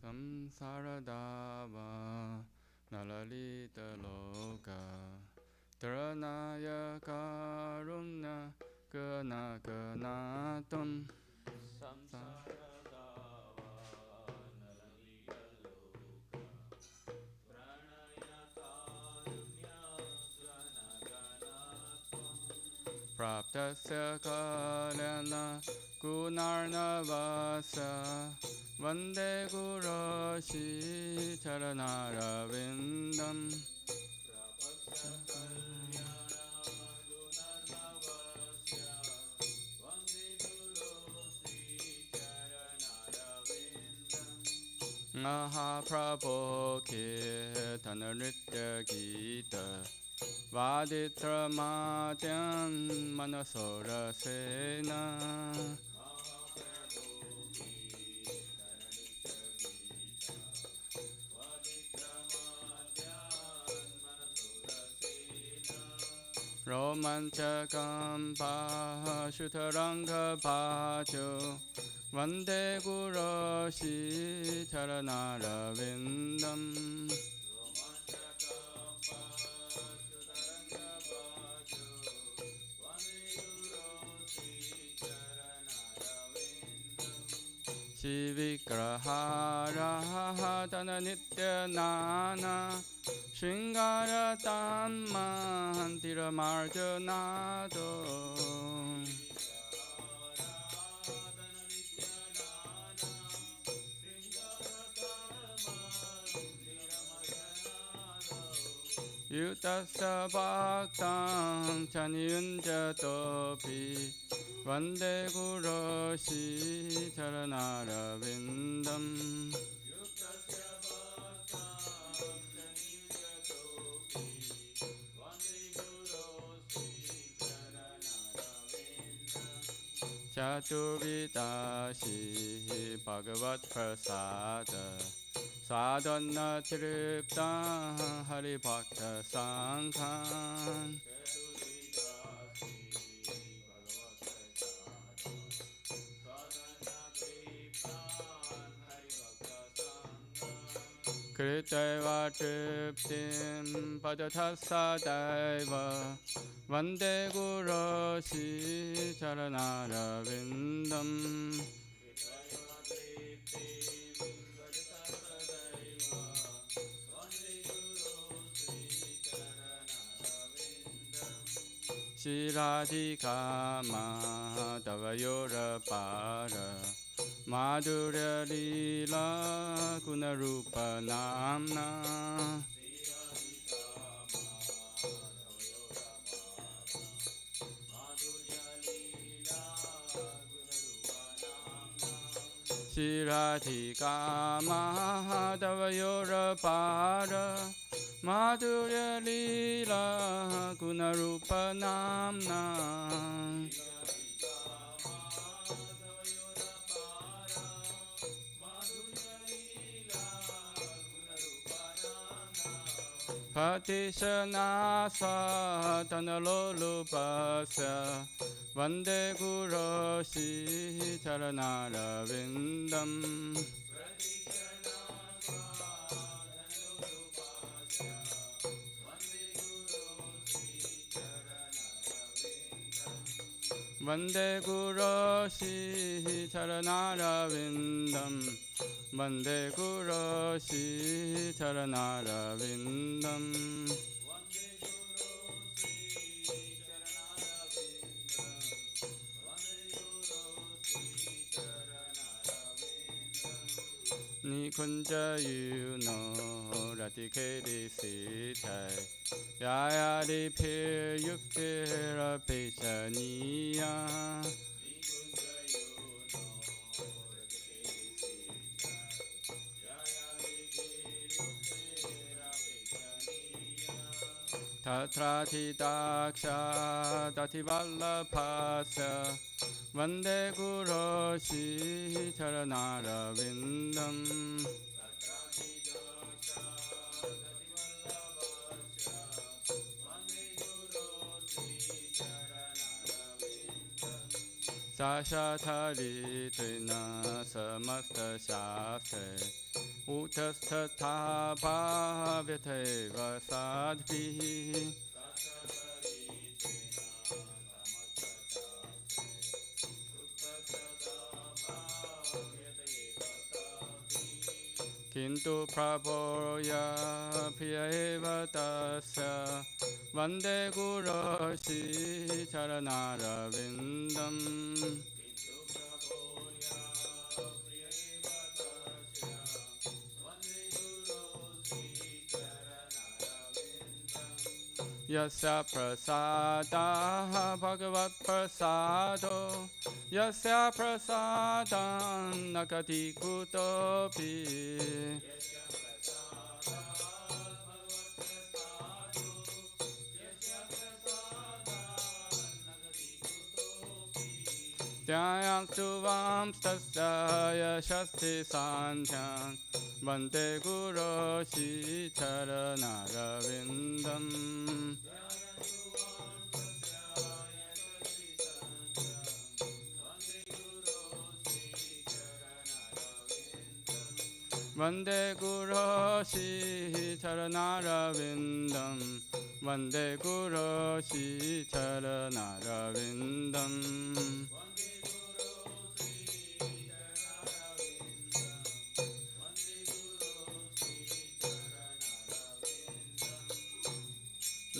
Samsaradava Nalalita Loka Taranaya Karuna Kana Kanatam Samsaradava Nalalita Loka Pranaya Karunya Ganaganatam Praptasya Kalyana Gunarnavasa Vande Guroshi Charanarvindam Praptasya Kalyana Gunarnavasya Vande Guroshi Charanarvindam Mahaprabhu Kirtana Nritya Gita Vaditramadyan Manasora Sena Romanchakam Pashutaranga Pacho Vande Guroshi Charanarvindam Shivikrahara Dana Nitya Nana Shringara Tamma Hantira Marjanado Yutasya Bhaktam Chaniyunja Topi Vande Guroshi Charanarvindam Chatuvidasi Bhagavat Prasada Sadhana Tripta Hari Bhakta Sanghan Kriteva Triptim Padatasadaiva Vande Guroshi Charanarvindam Shiradhika Madhavayora Para Madhurya Lila Gunarupa Namna Shiradhika Madhavayora Para Madhurya Lila Gunarupa Namna Patisana Satanalolupasya Vande Guroshi Charanarvindam Vande Guroshi Charanarvindam Vande Guroshi Charanarvindam Nikunja Yuno Ratikedi Sitai Yayadi Pir Yuktira Pechaniya Tatrati Daksha Dativallapasya Vande Guroshi Charanarvindam Sashatari Trina Samasta Shastre utasthatha bhavyateva sadbhihi Kintu prabhoya priyeva tasya Vande Guroshi charanarvindam Yasya prasada bhagavat prasado Yasya prasadam nakati kutopi Dhyayantu vam stasya yashasti santhyam Vande Guroshi charanarvindam Vande Guroshi charanarvindam Vande Guroshi charanarvindam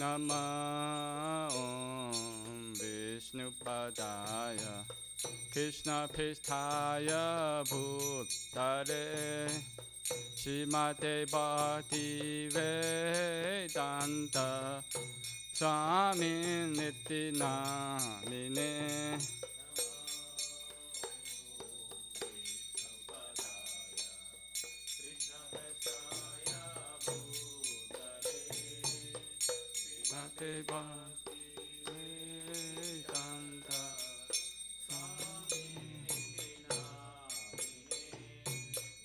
Nama Om Vishnupadaya Krishna Pisthaya Bhutare Srimate Bhakti Vedanta Swami Niti Namine Srimate Bhakti Vedanta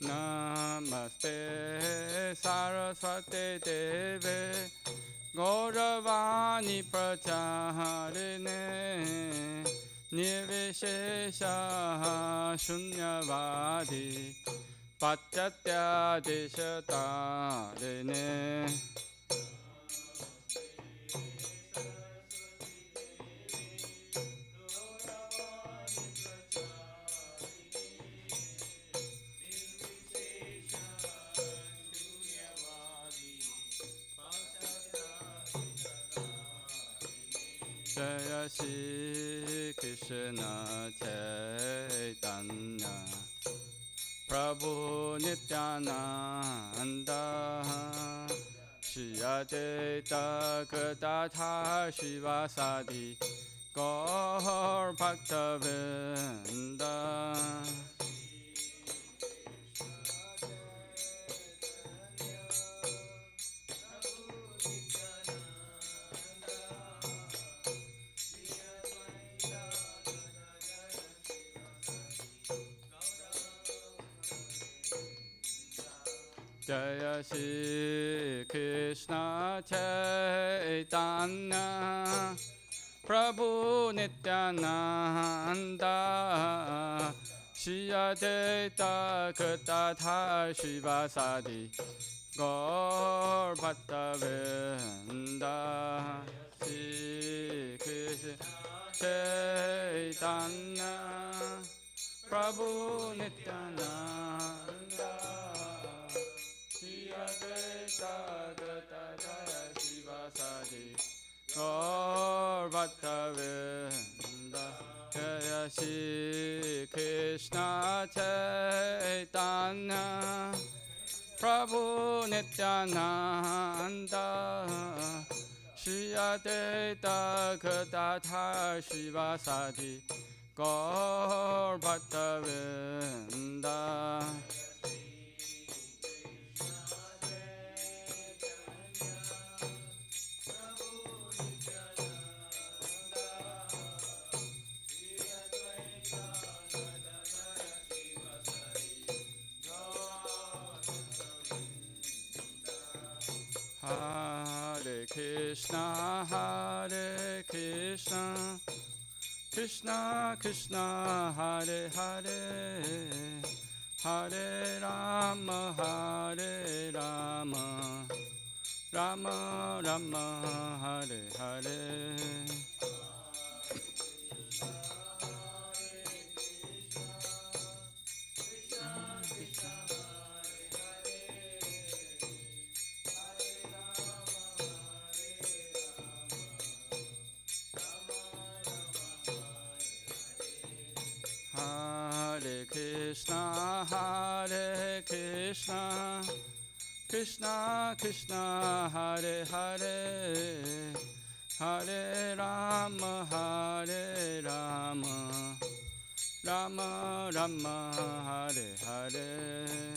Namaste Saraswate Deve Gauravani Pracharine Nirvishesha Shunyavadi Pachatya Deshatarine Jaya Shri Krishna Chaitanya Prabhu Nityananda Shri Advaita Gadadhar Shivasadi Gaur Bhaktavinda Jaya Shri Krishna Chaitanya Prabhu Nityananda Shri Advaita Gadadhar Shivasadi Gaur Bhaktavinda Shri Krishna Chaitanya Prabhu Nityananda Shri Advaita Gadadhar Shivasadi Gaur Bhaktavinda Jaya Shri Krishna Chaitanya Prabhu Nityananda Shri Advaita Gadadhar Shivasadi Gaur Bhaktavinda Hare Krishna, Krishna Krishna, Hare Hare, Hare Rama, Hare Rama, Rama Rama, Hare Hare. Hare Krishna, Hare Krishna, Krishna Krishna, Hare Hare, Hare Rama, Hare Rama, Rama Rama, Hare Hare.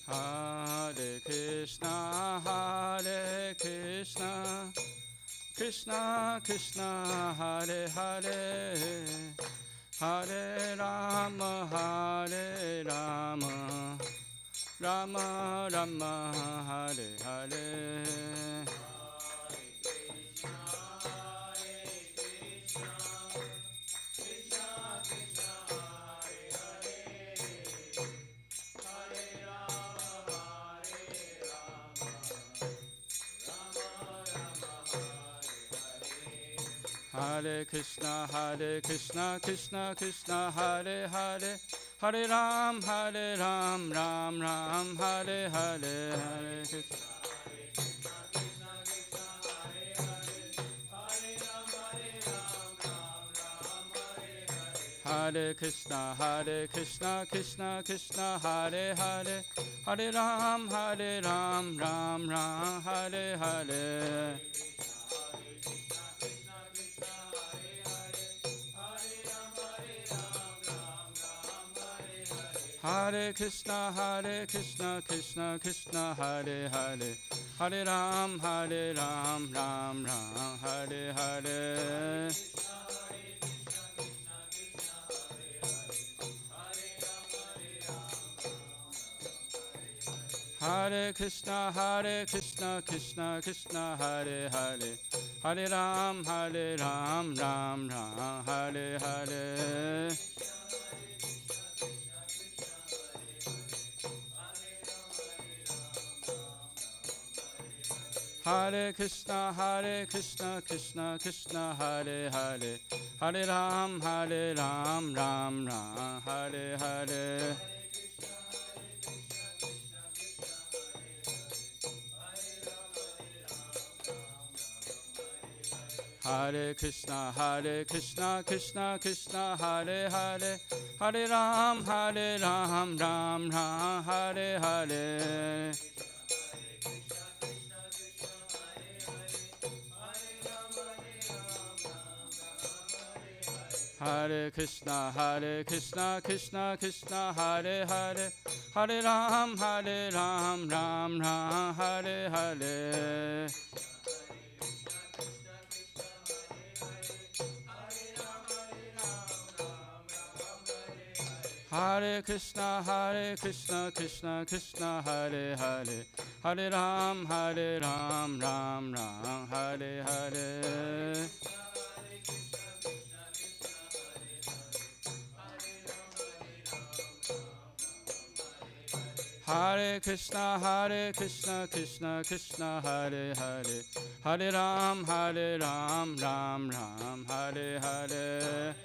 Hare Krishna, Hare Krishna, Krishna Krishna, Hare Hare, Hare Rama, Hare Rama, Rama Rama, Hare Hare. Hare Krishna, Krishna Krishna, Hare Hare, Hare Ram, Ram Ram, Hare Hare, Hare Krishna. Hare Krishna, Krishna Krishna, Hare Hare, Hare Ram, Ram Ram, Hare Hare. Hare Krishna, Krishna Krishna, Hare Hare, Hare Ram, Ram Ram, Hare Hare. Hare Krishna, Krishna Krishna, Hare Hare, Hare Ram, Ram Ram, Hare Hare. Hare Krishna, Krishna Krishna, Hare Hare, Hare Ram, Ram Ram, Hare Hare. Hare Krishna, Krishna Krishna, Hare Hare, Hare Ram, Ram Ram, Hare Hare. Hare Krishna, Krishna Krishna, Hare Hare, Hare Ram, Ram Ram, Hare Hare. Hare Krishna, Krishna Krishna, Hare Hare, Hare Ram, Ram Ram, Hare Hare. Hare Krishna, Krishna Krishna, Hare Hare, Hare Ram, Ram Ram, Hare Hare.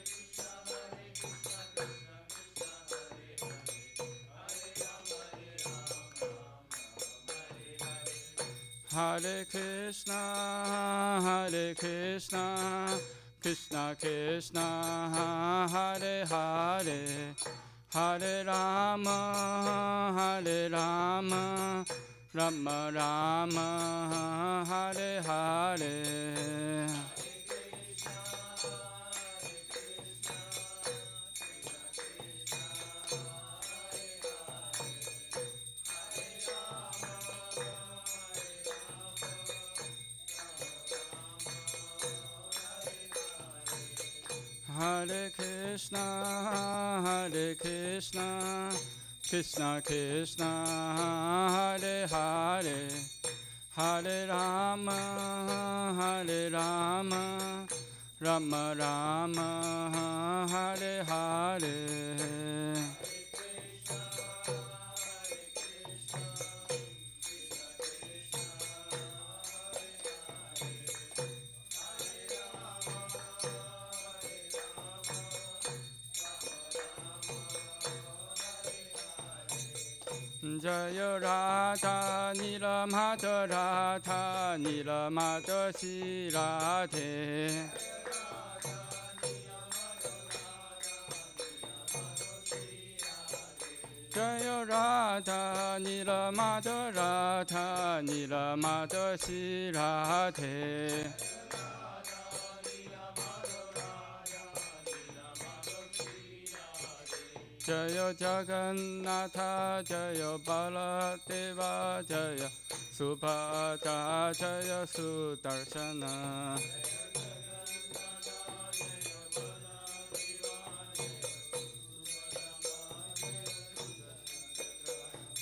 Hare Krishna, Krishna Krishna, Hare Hare, Hare Rama, Rama Rama, Hare Hare. Hare Krishna, Hare Krishna, Krishna Krishna, Hare Hare, Hare Rama, Hare Rama, Rama Rama, Hare Hare. Jaya Radha Nilamata Radha Nilamata Shri Radhe. Jaya Radha Nilamata Radha Nilamata Shri Radhe. Jaya Jagannatha Jaya Baladeva Jaya Subhadra Jaya Sudarshana.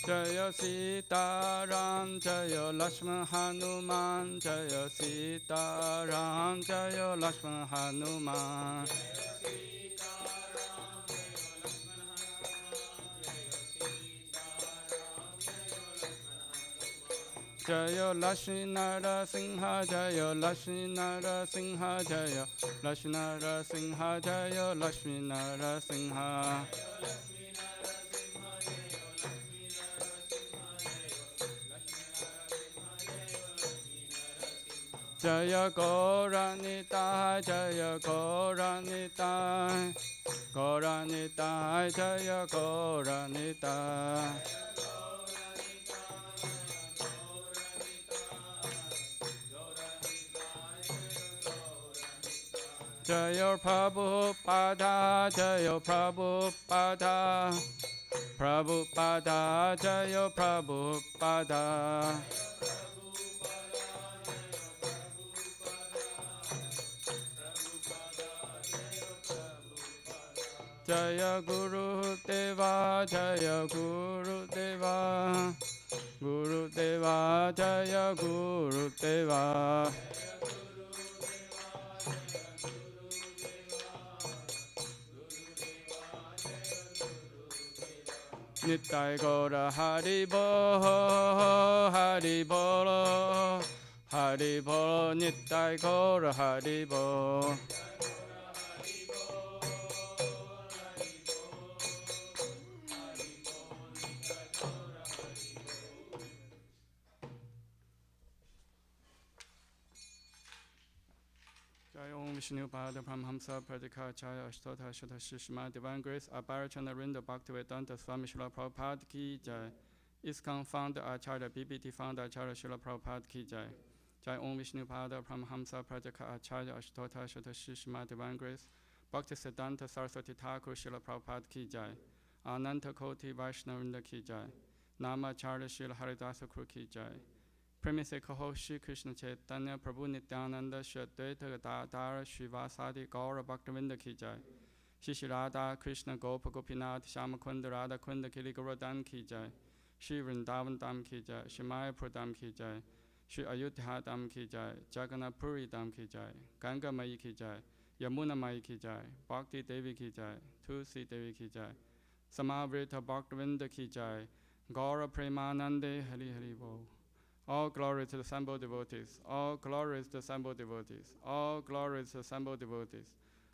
Jaya Sitaram Jaya Lakshman Hanuman Jaya Sitaram Jaya Lakshman Hanuman. Jaya Lakshmi Narasingha Jaya Lakshmi Narasingha Jaya Lakshmi Narasingha Jaya Lakshmi Narasingha. Jaya Gauranita Jaya Gauranita Gauranita Jaya Gauranita. Jaya Prabhupada Jaya Prabhupada Prabhupada Jaya Prabhupada. Jaya Guru Deva Jaya Guru Deva Guru Deva Jaya Guru Deva. Nittai Gaura Hari Bolo Hari Bolo Hari Bolo Nittai Gaura Hari Bolo. Jai Om Vishnu Pada Paramahamsa Pradikacharya Ashtota Shata Shishma. Divine Grace Abharachana Rinda Bhaktivedanta Swami Srila Prabhupada Ki Jai. ISKCON founder Acharya BBT founder Acharya Srila Prabhupada Ki Jai. Jai Om Vishnu Pada Paramahamsa Pradikacharya Ashtota Shata Shishma. Divine Grace Bhaktisiddhanta Saraswati Thakur Srila Prabhupada Ki Jai. Ananta Koti Vaishnavinda Ki Jai. Nama Acharya Srila Haridasa Kuru Ki Jai. Premise Kaho Shri Krishna Chaitanya Prabhu Nityananda Shri Advaita Gadadhara Srivasadi Gaura Bhaktavinda Ki Jai. Shri Radha Krishna Gopa Gopinath Shamakunda Radha Kunda Kili Govardhan Ki Jai. Shri Vrindavan Dham Ki Jai. Shri Mayapur Dham Ki Jai. Shri Ayodhya Dham Ki Jai. Jagannath Puri Dham Ki Jai. Ganga Mai Ki Jai. Yamuna Mai Ki Jai. Bhakti Devi Ki Jai. Tulsi Devi Ki Jai. Samavrita Bhaktavinda Ki Jai. Gaura Premanande Hari Hari Bo. All glory to the assembled devotees. All glory to the assembled devotees. All glory to the assembled devotees.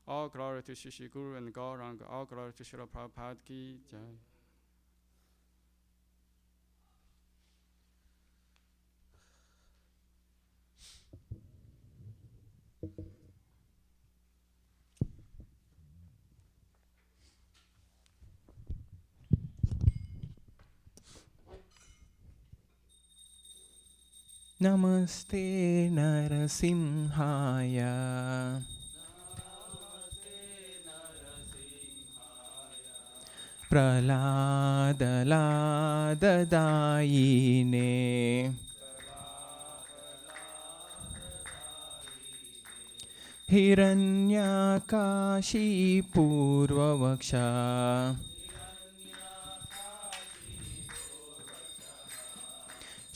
All glory to Shri Guru and Gauranga. All glory to Srila Prabhupada Ki Jai. Namaste Narasimhaya. Praladadayine. हिरण्याकाशी पूर्ववक्षा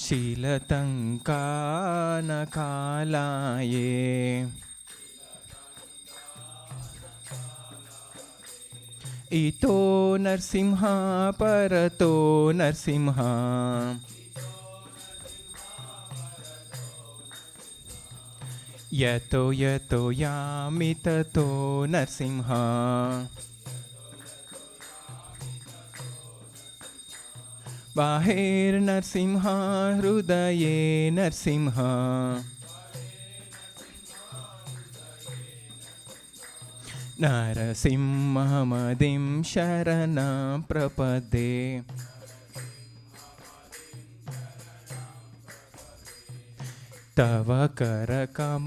शीलतङ्कानकालाये इतो नरसिंह परतो नरसिंह यतो यतो यामि ततो नरसिंह बाहिर्नरसिंह हृदये नरसिंह नरसिंहमदिं शरणं प्रपद्ये तव करकमलवरेणकाम्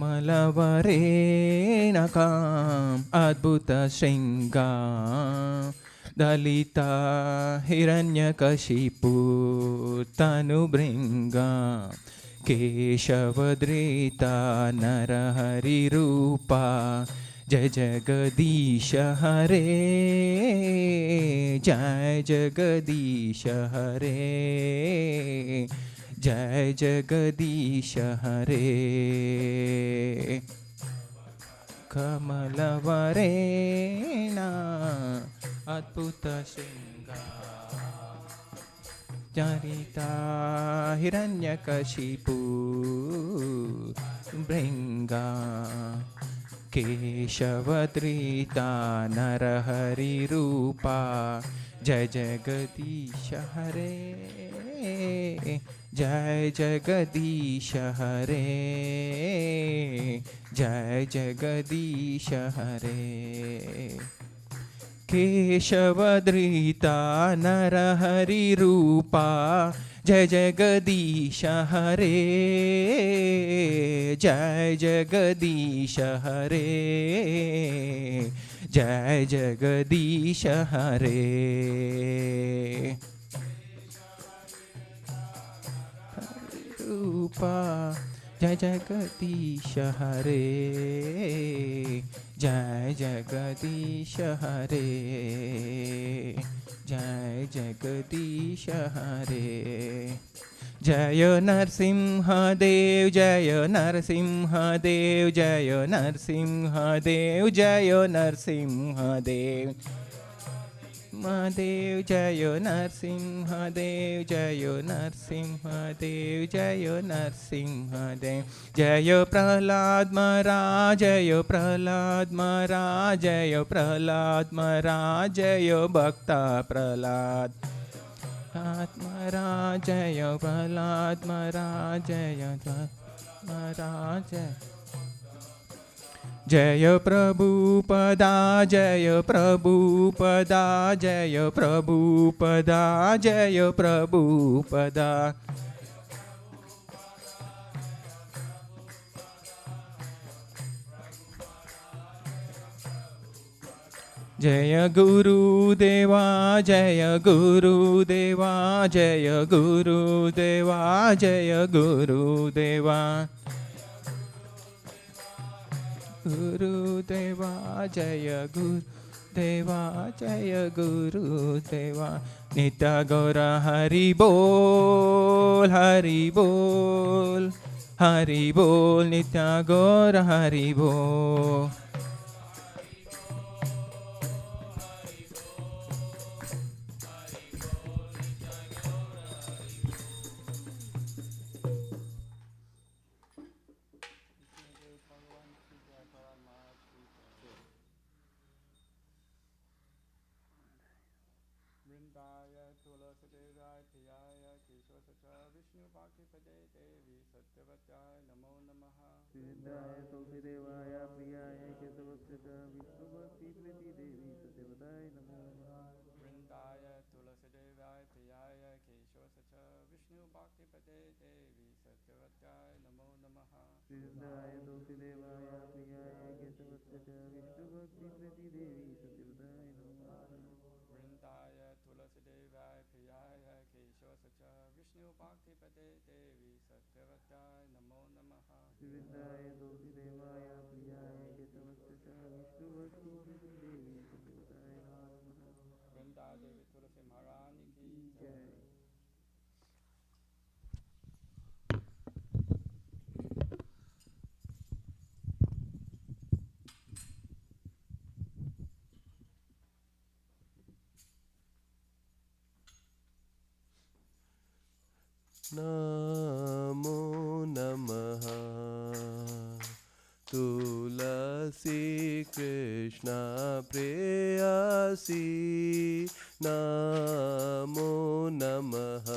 अद्भुतशृङ्गा दलिता हिरण्यकशिपु तनुभृङ्गा केशवधृता नरहरिरूपा जय जगदीश हरे जय जगदीश हरे जय जगदीश हरे कमलवरेणा अद्भुत चरिता हिरण्यकशिपु भृङ्गा केशवधृता नरहरिरूपा जय जगदीश हरे जय जगदीश हरे जय जगदीश हरे केशवधृता नरहरिरूपा जय जगदीश हरे जय जगदीश हरे जय जगदीश हरे रूपा जय जगदीश हरे जय जगदीश हरे जय जगदीश हरे जय नरसिंहदेव जय नरसिंहदेव जय नरसिंहदेव जय नरसिंहदेव महादेव जय नरसिंहदेव जय नरसिंहदेव जय नरसिंहदेव जय प्रहलाद महाराज जय प्रहलाद महाराज जय प्रहलाद महाराज जय भक्ता प्रहलाद महाराज जय प्रहलाद महाराज जय महाराज जय प्रभुपदा जय प्रभुपदा जय प्रभुपदा जय प्रभुपदा जय गुरुदेवा जय गुरुदेवा जय गुरुदेवा जय गुरुदेवा गुरुदेवा जय गुरुदेवा जय गुरुदेवा नित्य गौर हरि बोल हरि बोल हरि बोल नित्य गौर हरि बोल नमो नमः तुलसी कृष्ण प्रेयसी नमो नमः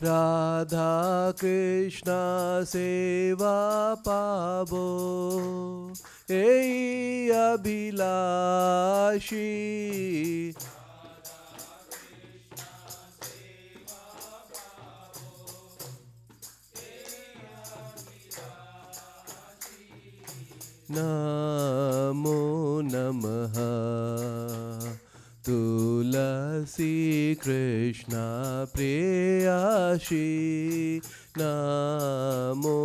राधा कृष्ण सेवा पावो एई अभिलाषी नमो नमः तुलसी कृष्ण प्रेयसी नमो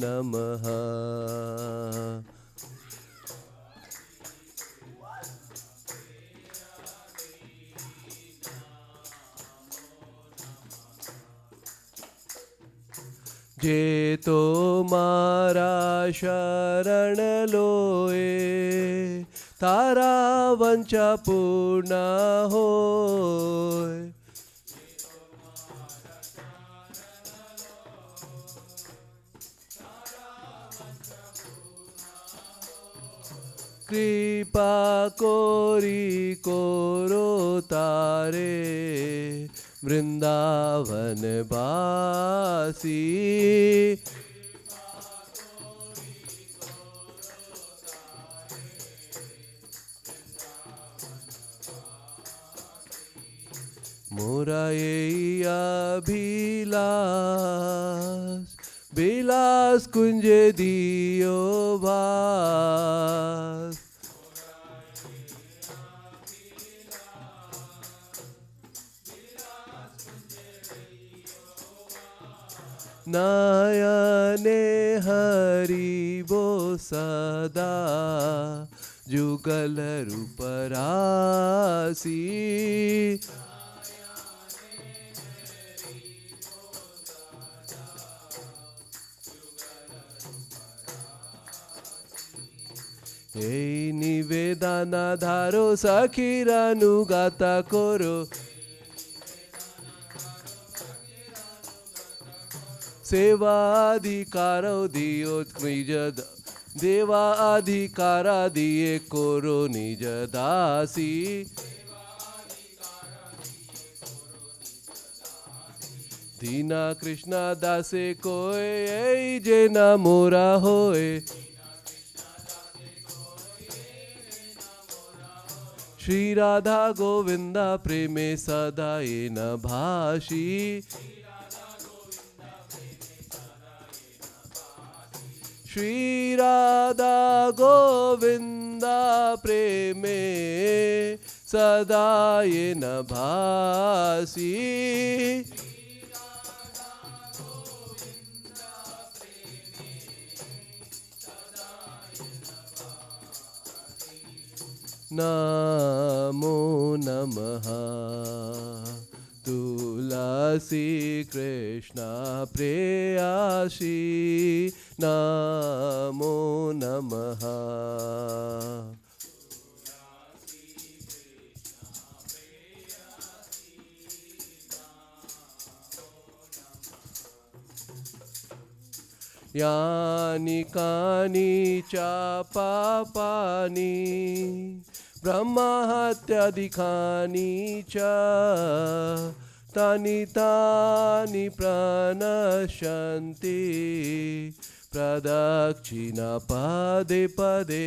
नमः जे तो मारा शरण लोए तारा वंचा पूर्ण होय कृपा कोरी कोरो तारे वृंदावन बासी मोरा ये अभिलाष बिलास कुंज दियो भास नयने हरिबो सदा जुगल रूपरासी এই নিবেদন ধারো সখিরানুগাত করো सेवाधिकार दियो निज देवाधिकार दिए करो निज दासी दीना कृष्ण दासे कोय जे न मोरा होए श्री राधा गोविंदा प्रेमे सदा ये न भाषी श्री राधा गोविंदा प्रेमे सदा ये न भासी नमो नमः तुलसी कृष्ण प्रेयसी नमो नमः यानि कानि च पापानि ब्रह्महत्यादिकानि च तानि तानि प्रणश्यन्ति प्रदक्षिणा पदे पदे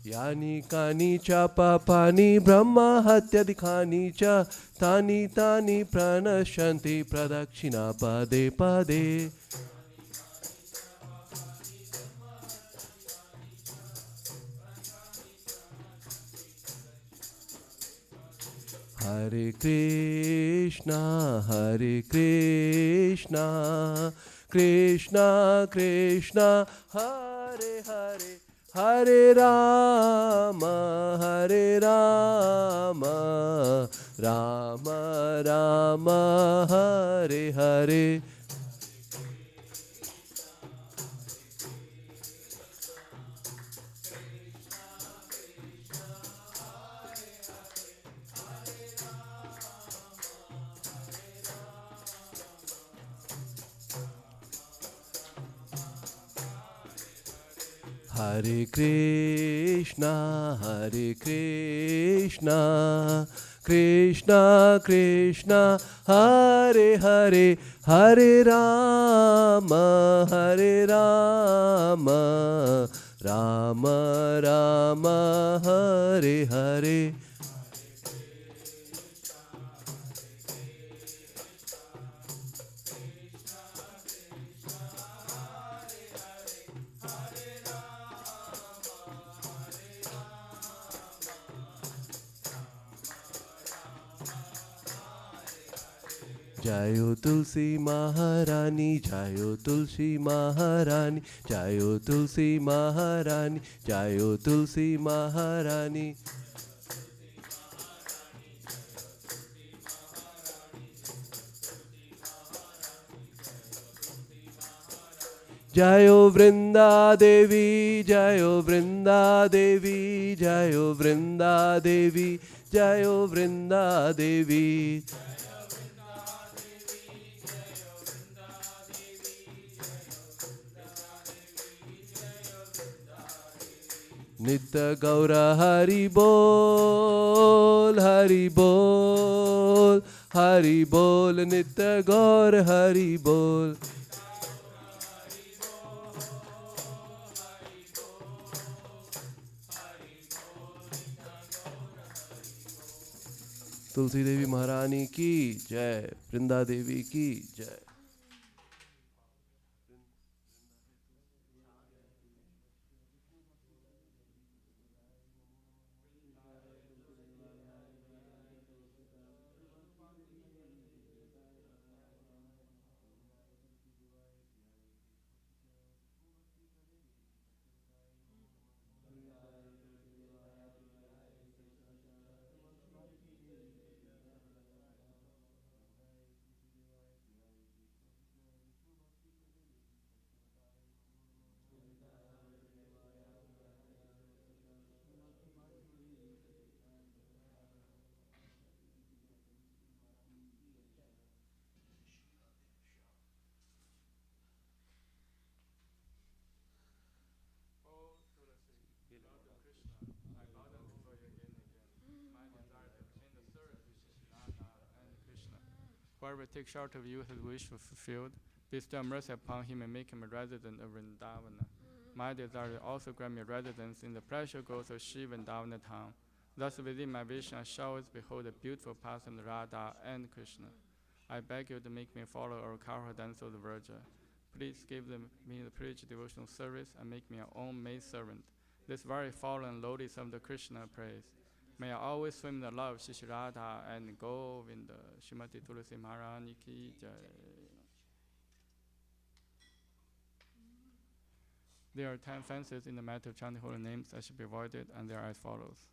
यानि कानि च पापानि ब्रह्महत्यादिकानि च तानि तानि प्रणश्यन्ति प्रदक्षिणा पदे पदे Hare Krishna, Hare Krishna, Krishna Krishna, Hare Hare, Hare Rama, Hare Rama, Rama Rama, Hare Hare. Hare Krishna, Hare Krishna, Krishna Krishna, Hare Hare, Hare Rama, Hare Rama, Rama Rama, Hare Hare. Jayo Tulsi Maharani, Jayo Tulsi Maharani, Jayo Tulsi Maharani, Jayo Tulsi Maharani. Jayo Vrinda Devi, Jayo Vrinda Devi, Jayo Vrinda Devi, Jayo Vrinda Devi. Nitya Gaura Hari Bol, Hari Bol, Hari Bol, Nitya Gaura Hari Bol. Tulsi Devi महारानी की जय, वृंदा देवी की जय. Whoever takes shelter of you, his wish was fulfilled. Bestow mercy upon him and make him a resident of Vrindavana. My desire also grant me residence in the pleasure groves of Shiva and Vrindavana town. Thus within my vision I shall always behold the beautiful paths of Radha and Krishna. I beg you to make me follow or carry dance of the Virgin. Please give me the privilege devotional service and make me your own maid servant. This very fallen and lowly son of the Krishna praise. May I always swim in the love of Shri Radha and Govinda. Srimati Tulsi Maharani ki jai. There are 10 fences in the matter of chanting holy names that should be avoided, and they are as follows.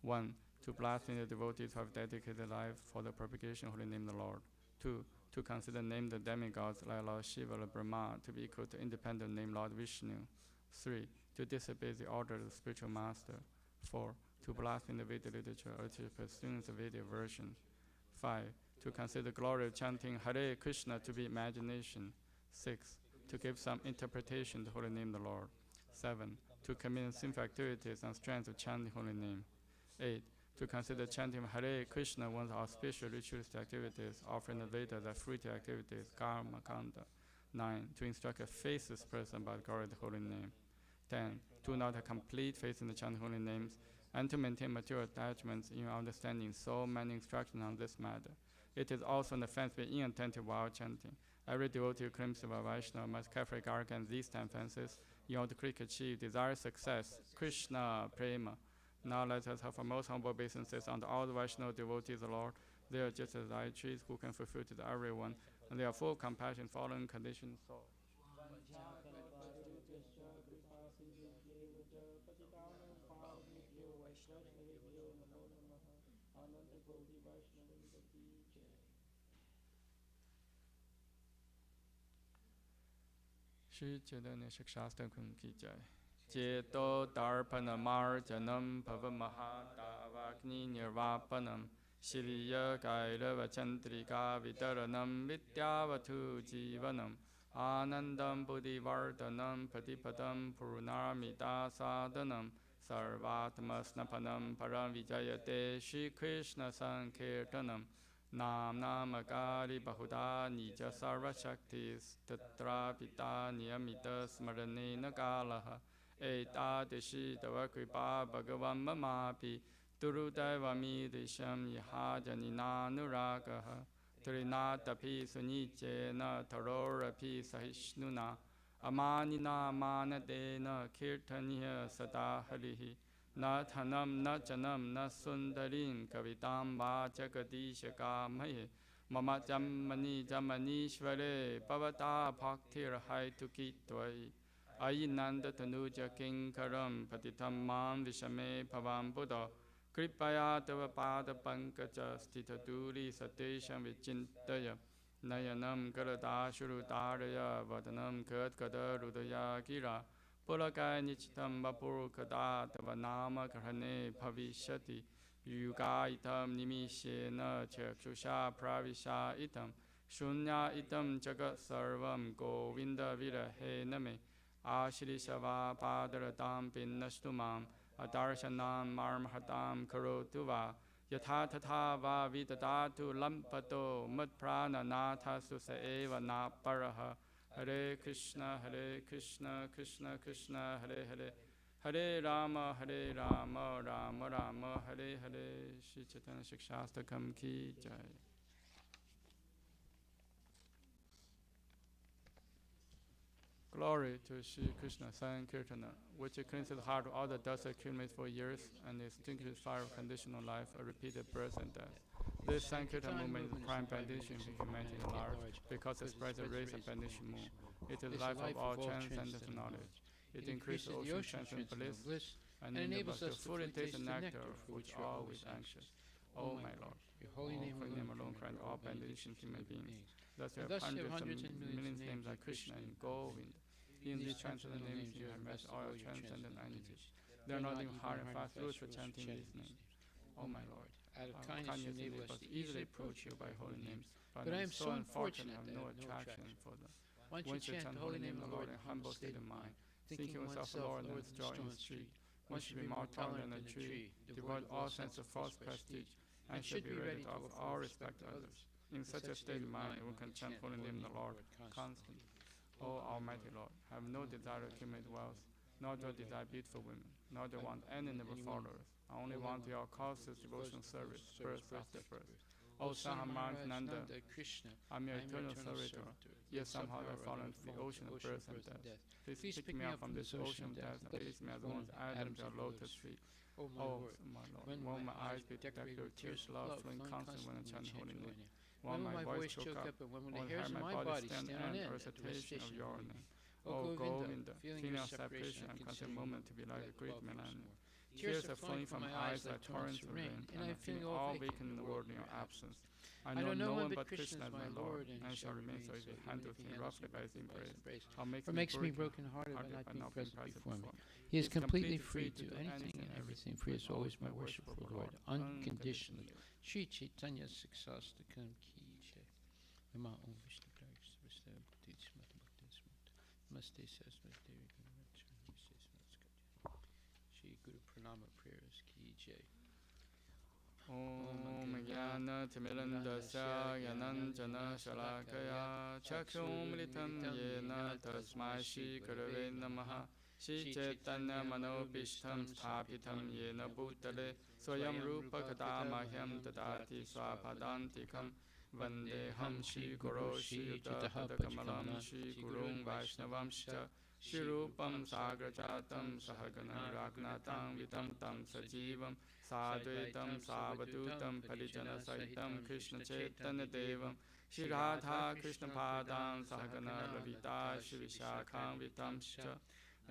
1. To blaspheme the devotees who have dedicated life for the propagation of holy name of the Lord. 2. To consider name the demigods like Lord Shiva or Brahma to be equal to independent name Lord Vishnu. 3. To disobey the order of the spiritual master. 4. To blaspheme the Vedic literature or to pursue the Vedic version. 5. To consider the glory of chanting Hare Krishna to be imagination. 6. To give some interpretation to the holy name of the Lord. 7. To commit sinful activities on strength of chanting holy name. 8. To consider chanting Hare Krishna one of the auspicious ritualistic activities, offering the Vedas as fruitive activities, karma kanda. 9. To instruct a faithless person about the glory of the holy name. 10. To not have complete faith in the chanting holy names, and to maintain material attachments in your understanding. So many instructions on this matter. It is also an offense to be inattentive while chanting. Every devotee who claims to be a Vaishnava must carefully guard against these 10 offenses in order to quickly achieve desired success. Krishna Prema. Now let us have our most humble obeisances unto all the Vaishnava devotees, the Lord. They are just as thy trees who can fulfill to everyone, and they are full of compassion for all unconditioned souls. Shri Chaitanya Shikshastakam ki jai. Cheto Darpana Marjanam Pavamahadavagni Nirvapanam Shriya Kairava Chandrika Vitaranam Vidyavatu Jivanam Anandam Buddhivardhanam Patipadam Purnamita Sadhanam Sarvatmasnapanam Param Vijayate Shri Krishna Sankirtanam Nam Namakari Bahuda Nija Sarva Shaktis Tatra Pita Niyamita Smaranena Kalaha Etadishi Tava Kripa Bhagavan Mamapi Durudevami Disham Yahajanina Nuragaha Trinatapi Sunichena Tarorapi Sahishnuna Amanina Manadena Kirtaniya Sada Harihi Na Thanam Na Janam Na Sundarin Kavitam Va Jagadishaka Mahe Mama Jamani Jamanishvare Pavata Bhaktir Haituki Twai Ayinanda Tanuja Kinkaram Patitam Mam Vishame Pavam Buddha Kripaya Tava Pada Pankaja Stita Duri Satesham Vichintaya Nayanam Garada Shurudaraya Vadanam Katkada Rudaya Gira Pulakai Nichitam Vapurkada Tava Nama Karane Bhavishati Yuga Itam Nimishena Chakshusha Pravisha Itam Shunya Itam Jagat Sarvam Govinda Virahe Name Ashri Shava Padaratam Pinnashtumam Adarshanam Marmhatam Karotuva Yatha Tatha Va Vidadatu Lampato Mudprana Natha Susa Eva Naparaha Hare Krishna Krishna Krishna Hare Hare Hare Rama Rama Rama Hare Hare. Shri Chaitanya Shikshastakam ki jai. Glory to Shri Krishna Sankirtana, which cleanses the heart of all the dust accumulated for years and extinguishes fire of conditional life, a repeated birth and death. This Sankirtan movement is the prime benediction for humanity at large, because it spreads the rays of benediction moon. It is the life of all transcendent knowledge. It increases the ocean transcendent bliss and enables us to fully taste the nectar for which all is anxious. O my Lord, your holy name alone grant all benediction human beings. Thus you have hundreds and millions names like Krishna and Govinda. In these transcendent names you have met all your transcendent energies. There are not even hard and fast rules for chanting these names. O my Lord, out of kindness you enable us to easily approach you by holy names, but I am so unfortunate I have no attraction for them. Once you chant the holy name of the Lord in humble state of mind, thinking oneself a Lord and withdraw in the street, one should be more tolerant than a tree, devoid of all sense of false prestige, and should be ready to offer all respect to others. In such a state of mind, one can chant holy name of the Lord constantly. O Almighty Lord, I have no desire to accumulate wealth, nor do I desire beautiful women, nor do I want any number of followers. I only want your causeless devotional service, birth after birth. O Son of Nanda, Krishna, I'm your eternal servitor, yet somehow I fall into the ocean of birth and death. Please pick me up from this ocean of death and place me as one of Adam to your lotus feet. O my Lord, won't my eyes be decked with tears of love flowing constantly when I chant holy name? Won't my voice choke up, and when the hairs of my body stand on end at the recitation of your name? O Govinda, feeling of separation, I'm considered a moment to be like a great millennium. Tears are flowing from my eyes like torrents of rain, and I'm feeling all vacant in the world in your absence. I know no one but Krishna as my Lord, and shall remain so if he handles me roughly by his embrace. Or makes me broken-hearted by not being present before me. He is completely free to do anything and everything, for he is always my worshipful Lord, unconditionally. Shri Chaitanya Siksastakam ki jai. Mama Om Vishnu Pragas Vishnu Bhakti Namaste Saraswati Shri Guru Pranama prayers ki jai. Om Jnana Timirandasya Yananjana Shalakaya Chakshumritam Yena Tasmai Shri Gurave Namaha Shri Chaitanya Manobishtam Sthapitam Yena Bhutale Swayam Rupa Kadamahyam Tadati Swapadantikam Vandeham Shri Guru Shri Yuddha Kamalam Shri Gurung Vaishnavam Shcha Shirupam Sagrajatam Sahagana Raknatam Vitam Tam Sajivam Sadvaitam Savadutam Parijana Sahitam Krishna Chaitanya Devam Shri Radha Krishna Padam Sahagana Lalita Shri Vishakham Vitam Cha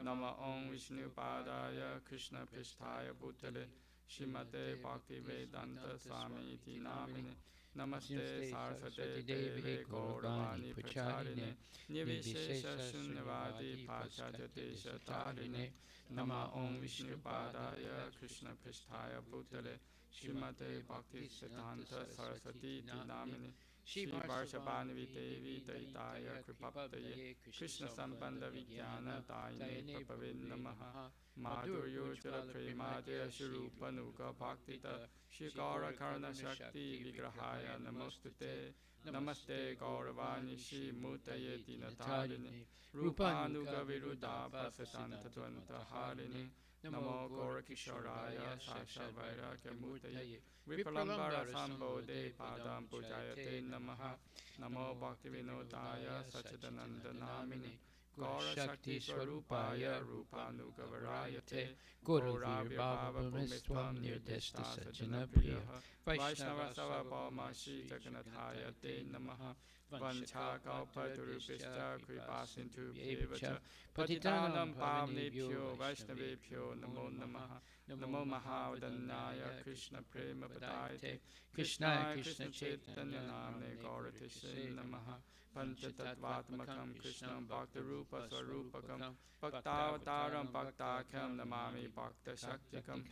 Nama Om Vishnu Padaya Krishna Pristhaya Bhutale Shrimate Bhakti Vedanta Swami Iti Namine Namaste Saraswate Deve Gauravani Pracharine Nirvishesha Shunyavadi Pachadya Desha Tarine Nama Om Vishnu Padaya Krishna Pristhaya Bhutale Shrimate Bhakti Siddhanta Saraswati Iti Namine Shri Varshabhanavi Devi Daitaya Kripaptaye Krishna Sambandha Vijnana Daine Prabhavin Namaha Madhuryo Jala Premadya Shrupa Nuga Bhaktita Shri Gaura Karna Shakti Vigrahaya Namostute Namaste Gauravani Shri Mutaye Dinatarine Rupanuga Viruddha Pasasanta Dvanta Harini Namo Gaura Kishoraya Sasha Vairagya Mutaye Vipralambara Sambodhe Padam Pujayate Namaha Namo Bhakti Vinodaya Sachidananda Namini Gaura Shakti Swarupaya Rupanuga Varayate Gauravir Baba Bhumistvam Nirdesta Sajjana Priya Vaishnava Sava Bhaumashi Jaganathaya Te Namaha Vancha Kalpaturubhishta Kripasintu Bhyevacha Patitanam Pavnebhyo Vaishnavebhyo Namo Namaha Namo Mahavadanyaya Krishna Prema Padayate Krishna Krishna Chaitanya Namne Gauratise Namaha Panchatattvatmakam Krishnam Bhaktarupa Swarupakam Bhaktavataram Bhaktakham Namami Bhakta Shaktikam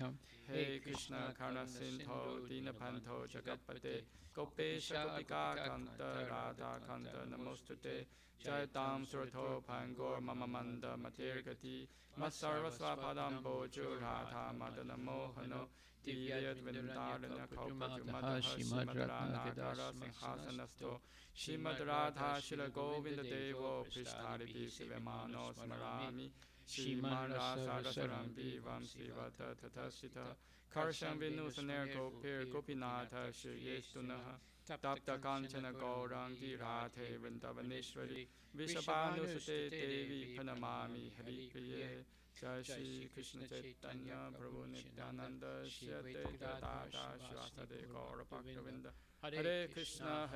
Hey Krishna Karna Sindho Dinapanto Jagapate Gopesha Gopika Kanta Radha Kanta Namostute Jaitam Surato Pangor Mamamanda Matirgati Masarvasva Padam Bojo Radha Madana Mohano Divyat Vindarana Kaupatumadha Shimad Ranagara Sinhasanasto Shimad Radha Shila Govinda Devo Prishtari Sivamano Smarami Shimad Rasa Rasarambi Vamsi Vata Tatasita Karsham Vinusaner Gopir Gopinatha Shriyestunaha Tapta Kanchana Gaurangi Radhe Vrindavaneshwari Vishabhanusate Devi Pranamami Hari Priye Jai Shri Krishna Chaitanya Prabhu Nityananda Shri Advaita Gadadhar Shivasade Gaura Bhaktavinda Hare Krishna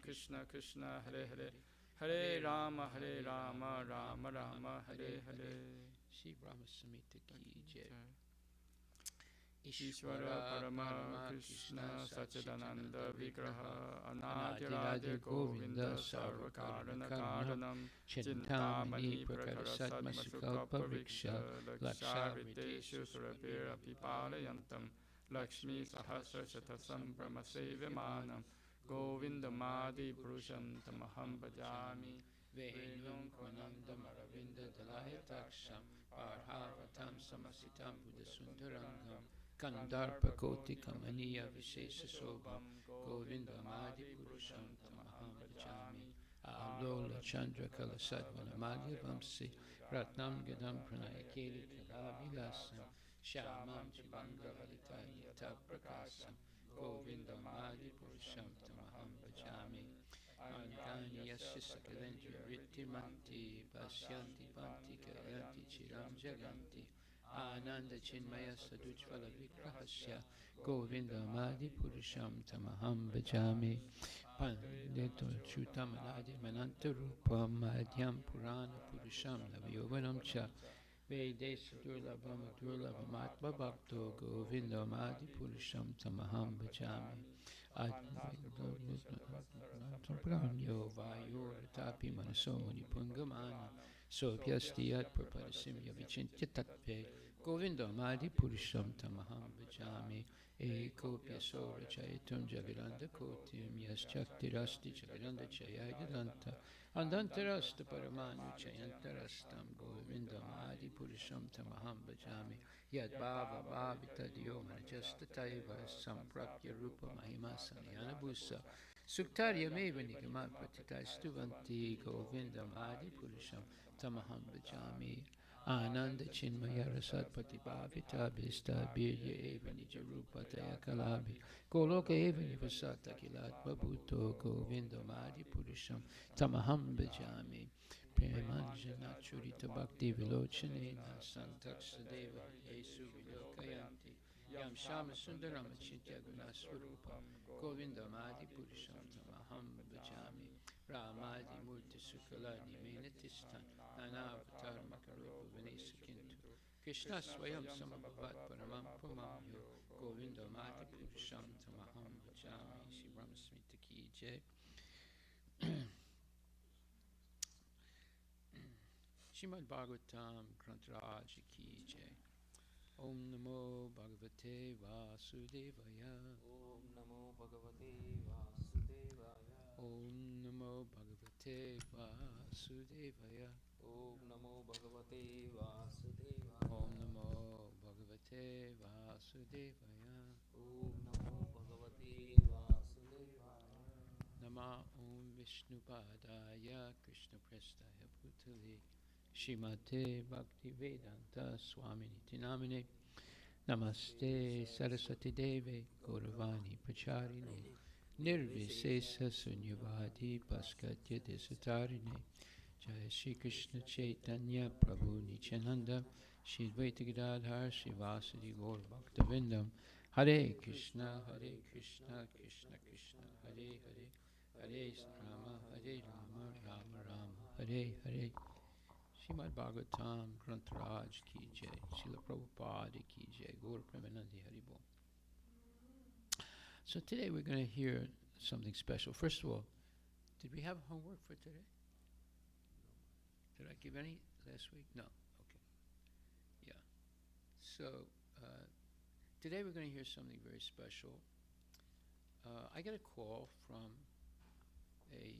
Krishna Krishna Hare Hare Hare Rama Rama Rama Hare Hare Shri Brahma Samhita Ki Jai. Ishvara Parama Krishna Sachidananda Vigraha Anadirade Govinda Sarvakarana Karanam Chintamani Prakarasad Masukalpa Vriksha Lakshariteshu Surabhira Pipalayantam Lakshmi Sahasra Shatasam Brahmasevimanam Govinda Madi Purusham Tamaham Bhajami Venum Kvanandam Aravinda Dalayataksham Parhavatam Samasitam Buddhasundarangam Kandarpa Koti Kamaniya Vishesha Sobham Govinda Madi Purusham Tamaham Bhajami Alola Chandra Kalasadvana Madhya Vamsi Ratnam Gadam Pranayakeli Kalavilasam Shamam Chibanga Valitanya Prakasam Govinda Madi Purusham Tamaham Bhajami Ankani Yasya Sakalendra Rittimanti Pasyanti Panti Kayanti Chiram Jaganti Ananda Chinmaya Sadujvala Vigrahasya Govinda Madi Purusham Tamaham Bhajami Pandito Chutamanadi Mananta Rupa Madhyam Purana Purusham Navayovanam Cha Vedesa Durlabha Madurlabha Matma Bhakto Govinda Madi Purusham Tamaham Bhajami Yo Vayo Tapi Manaso Muni Pungamana Sobhyastiyat Prapadasimya Vichintya Tatve Govinda Madi Purusham Tamaham Bhajami Ekopya Sora Chaitum Javiranda Kotim Yaschaktirasti Javiranda Chayadanta Andantarasta Paramanu Chayantarastam Govinda Madi Purusham Tamaham Bhajami Yad Bhava Bhavita Diyo Manajasta Taiva Samprapya Rupa Mahima Sanayana Bhusa Suktarya Meva Nigama Pratitai Stuvanti Govinda Madi Purusham Tamaham Bhajami Ananda Chinmaya Rasat Patibhavita Bhista Birya Eva Nijarupa Taya Kalabi Goloka Eva Nivasata Kilat Babuto Govinda Madi Purusham Tamaham Bhajami Premanjana Churita Bhakti Vilochanena Santaksadeva Yesu Vilokayanti Yam Shama Sundaram Chintya Gunaswarupam Govindamadi Purusham Tamaham Bhajami Ramadi Murti Sukala Nimenatistan Nanavatar Makarupa Vinesakintu Krishna Swayam Samabhavat Paramam Pumam Yo Govindamadi Purusham Tamaham Bhajami Shri Brahmasmita Ki Jai. Shrimad Bhagavatam Grantaraj Ki Jai. Om Namo Bhagavate Vasudevaya. Om Namo Bhagavate Vasudevaya. Om Namo Bhagavate Vasudevaya. Om Namo Bhagavate Vasudevaya. Om Namo Bhagavate Vasudevaya. Om Namo Bhagavate Vasudevaya. Nama Om Vishnupadaya Krishna Prestaya Bhutale Shrimate Bhaktivedanta Swaminiti Namine Namaste Saraswati Deve Gauravani Pacharine Nirvisesa Sunyavadi Paskatya Desatarine Jai Shri Krishna Chaitanya Prabhu Nityananda Shri Advaita Gadadhar Srivasadi Gaur Bhaktavindam Hare Krishna Krishna Krishna Hare Hare Hare Rama Rama Rama Hare Hare. Srimad Bhagavatam Grantaraj Ki Jai, Srila Prabhupada Ki Jai, Gaur Premanandi Haribol. So today we're going to hear something special. First of all, did we have homework for today? Did I give any last week? No. Okay. Yeah. So today we're going to hear something very special. I got a call from a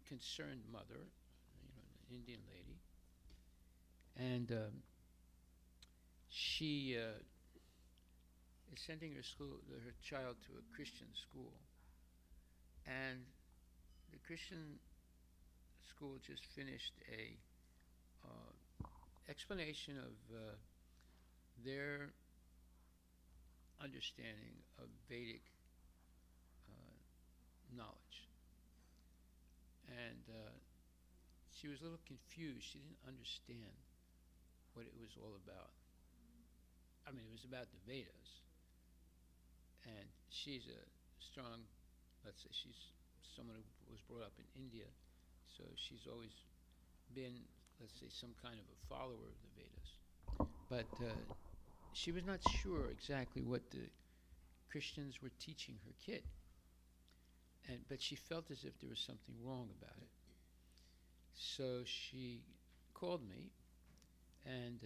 concerned mother, an Indian lady, and she is sending her child to a Christian school, and the Christian school just finished a explanation of their understanding of Vedic knowledge, and she was a little confused. She didn't understand what it was all about. I mean, it was about the Vedas, and she's a strong, let's say she's someone who was brought up in India, so she's always been, let's say, some kind of a follower of the Vedas. But she was not sure exactly what the Christians were teaching her kid, but she felt as if there was something wrong about it. So she called me, and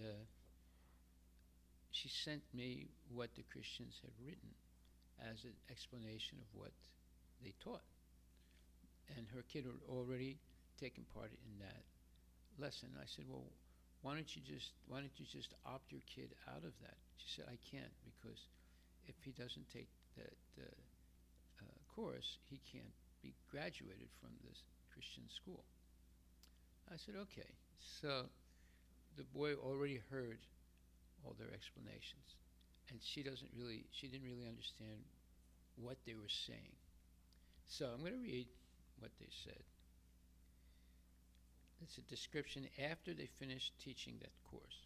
she sent me what the Christians had written as an explanation of what they taught. And her kid had already taken part in that lesson. I said, well, why don't you just opt your kid out of that? She said, I can't, because if he doesn't take that course, he can't be graduated from this Christian school. I said, okay. So the boy already heard all their explanations, and she didn't really understand what they were saying. So I'm going to read what they said. It's a description after they finished teaching that course.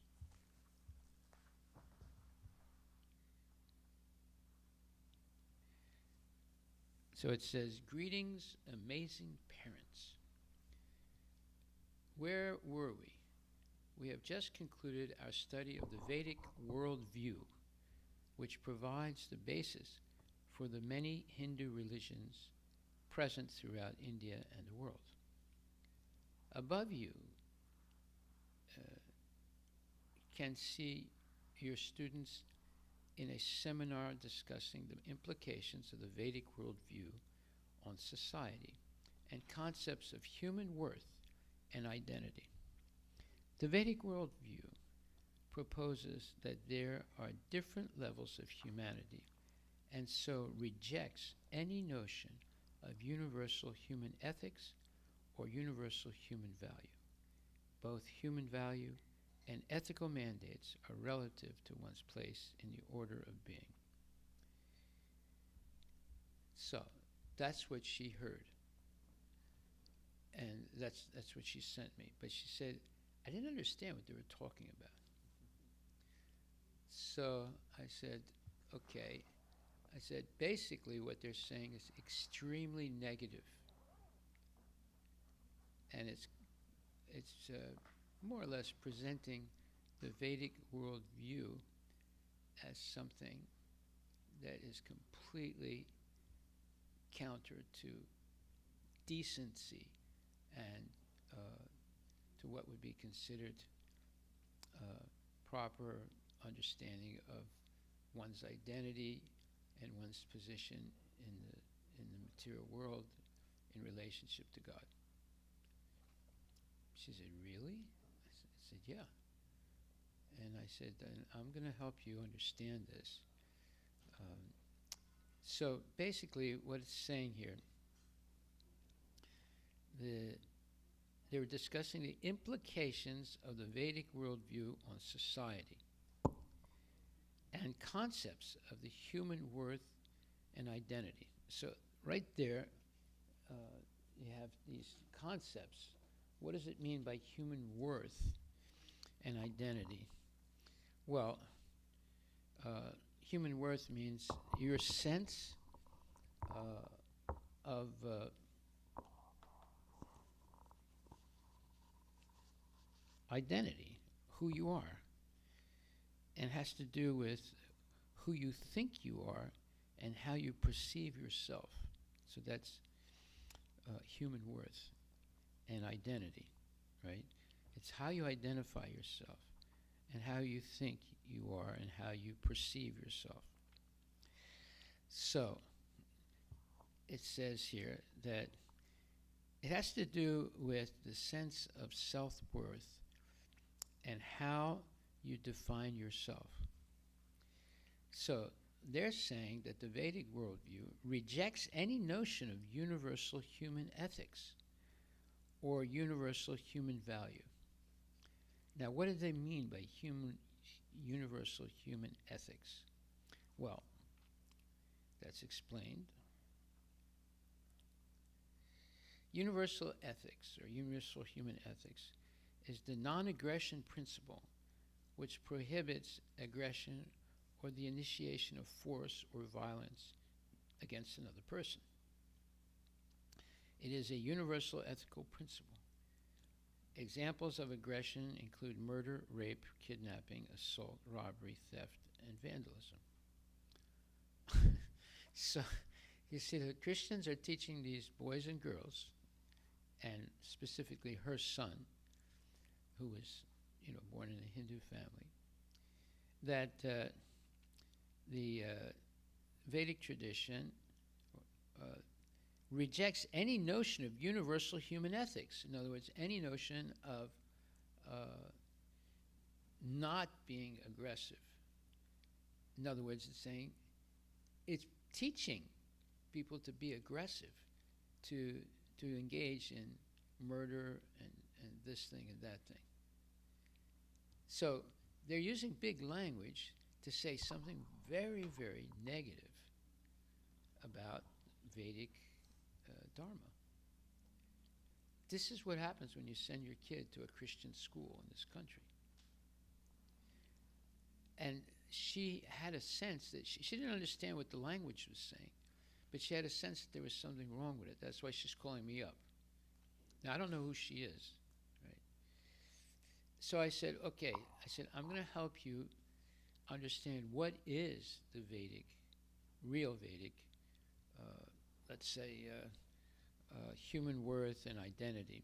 So it says, greetings, amazing parents. Where were we? We have just concluded our study of the Vedic worldview, which provides the basis for the many Hindu religions present throughout India and the world. Above you can see your students in a seminar discussing the implications of the Vedic worldview on society and concepts of human worth and identity. The Vedic worldview proposes that there are different levels of humanity, and so rejects any notion of universal human ethics or universal human value. Both human value and ethical mandates are relative to one's place in the order of being. So, that's what she heard. And that's what she sent me. But she said, I didn't understand what they were talking about. So I said, okay. I said, basically what they're saying is extremely negative. And it's more or less presenting the Vedic worldview as something that is completely counter to decency and to what would be considered proper understanding of one's identity and one's position in the material world in relationship to God. She said, really? I said, yeah. And I said, then I'm going to help you understand this. So basically what it's saying here, they were discussing the implications of the Vedic worldview on society and concepts of the human worth and identity. So right there, you have these concepts. What does it mean by human worth and identity? Well, human worth means your sense of identity, who you are, and has to do with who you think you are and how you perceive yourself. So that's human worth and identity, right? It's how you identify yourself and how you think you are and how you perceive yourself. So it says here that it has to do with the sense of self-worth and how you define yourself. So they're saying that the Vedic worldview rejects any notion of universal human ethics or universal human value. Now, what do they mean by universal human ethics? Well, that's explained. Universal ethics, or universal human ethics, is the non-aggression principle which prohibits aggression or the initiation of force or violence against another person. It is a universal ethical principle. Examples of aggression include murder, rape, kidnapping, assault, robbery, theft, and vandalism. So, you see, the Christians are teaching these boys and girls, and specifically her son, who was, born in a Hindu family, that the Vedic tradition rejects any notion of universal human ethics. In other words, any notion of not being aggressive. In other words, it's saying, it's teaching people to be aggressive, to engage in murder and this thing and that thing. So they're using big language to say something very, very negative about Vedic Dharma. This is what happens when you send your kid to a Christian school in this country. And she had a sense that she didn't understand what the language was saying, but she had a sense that there was something wrong with it. That's why she's calling me up. Now, I don't know who she is, right? So I said, okay, I'm going to help you understand what is the Vedic, real Vedic, let's say, human worth and identity.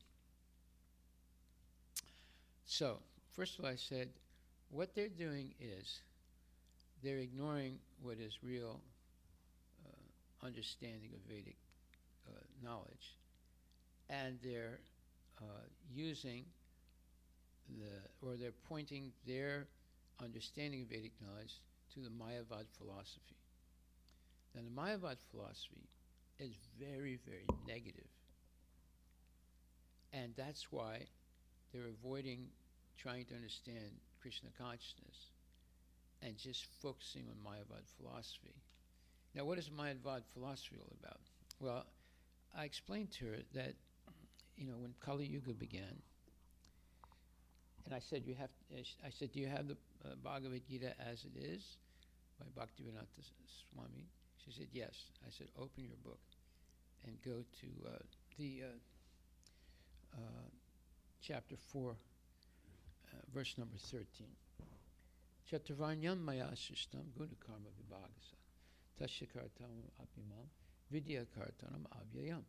So, first of all, I said, what they're doing is they're ignoring what is real understanding of Vedic knowledge, and they're using they're pointing their understanding of Vedic knowledge to the Mayavad philosophy. Now, the Mayavad philosophy is very, very negative, and that's why they're avoiding trying to understand Krishna consciousness and just focusing on Mayavad philosophy. Now, what is Mayavad philosophy all about? Well, I explained to her that when Kali Yuga began, and I said, I said, do you have the Bhagavad Gita as it is by Bhaktivedanta Swami? She said, yes. I said, open your book and go to the chapter 4, verse number 13. Chaturvanyam maya sishtam gunakarma vibhagasa tasyakartam apimam vidyakartanam avyayam.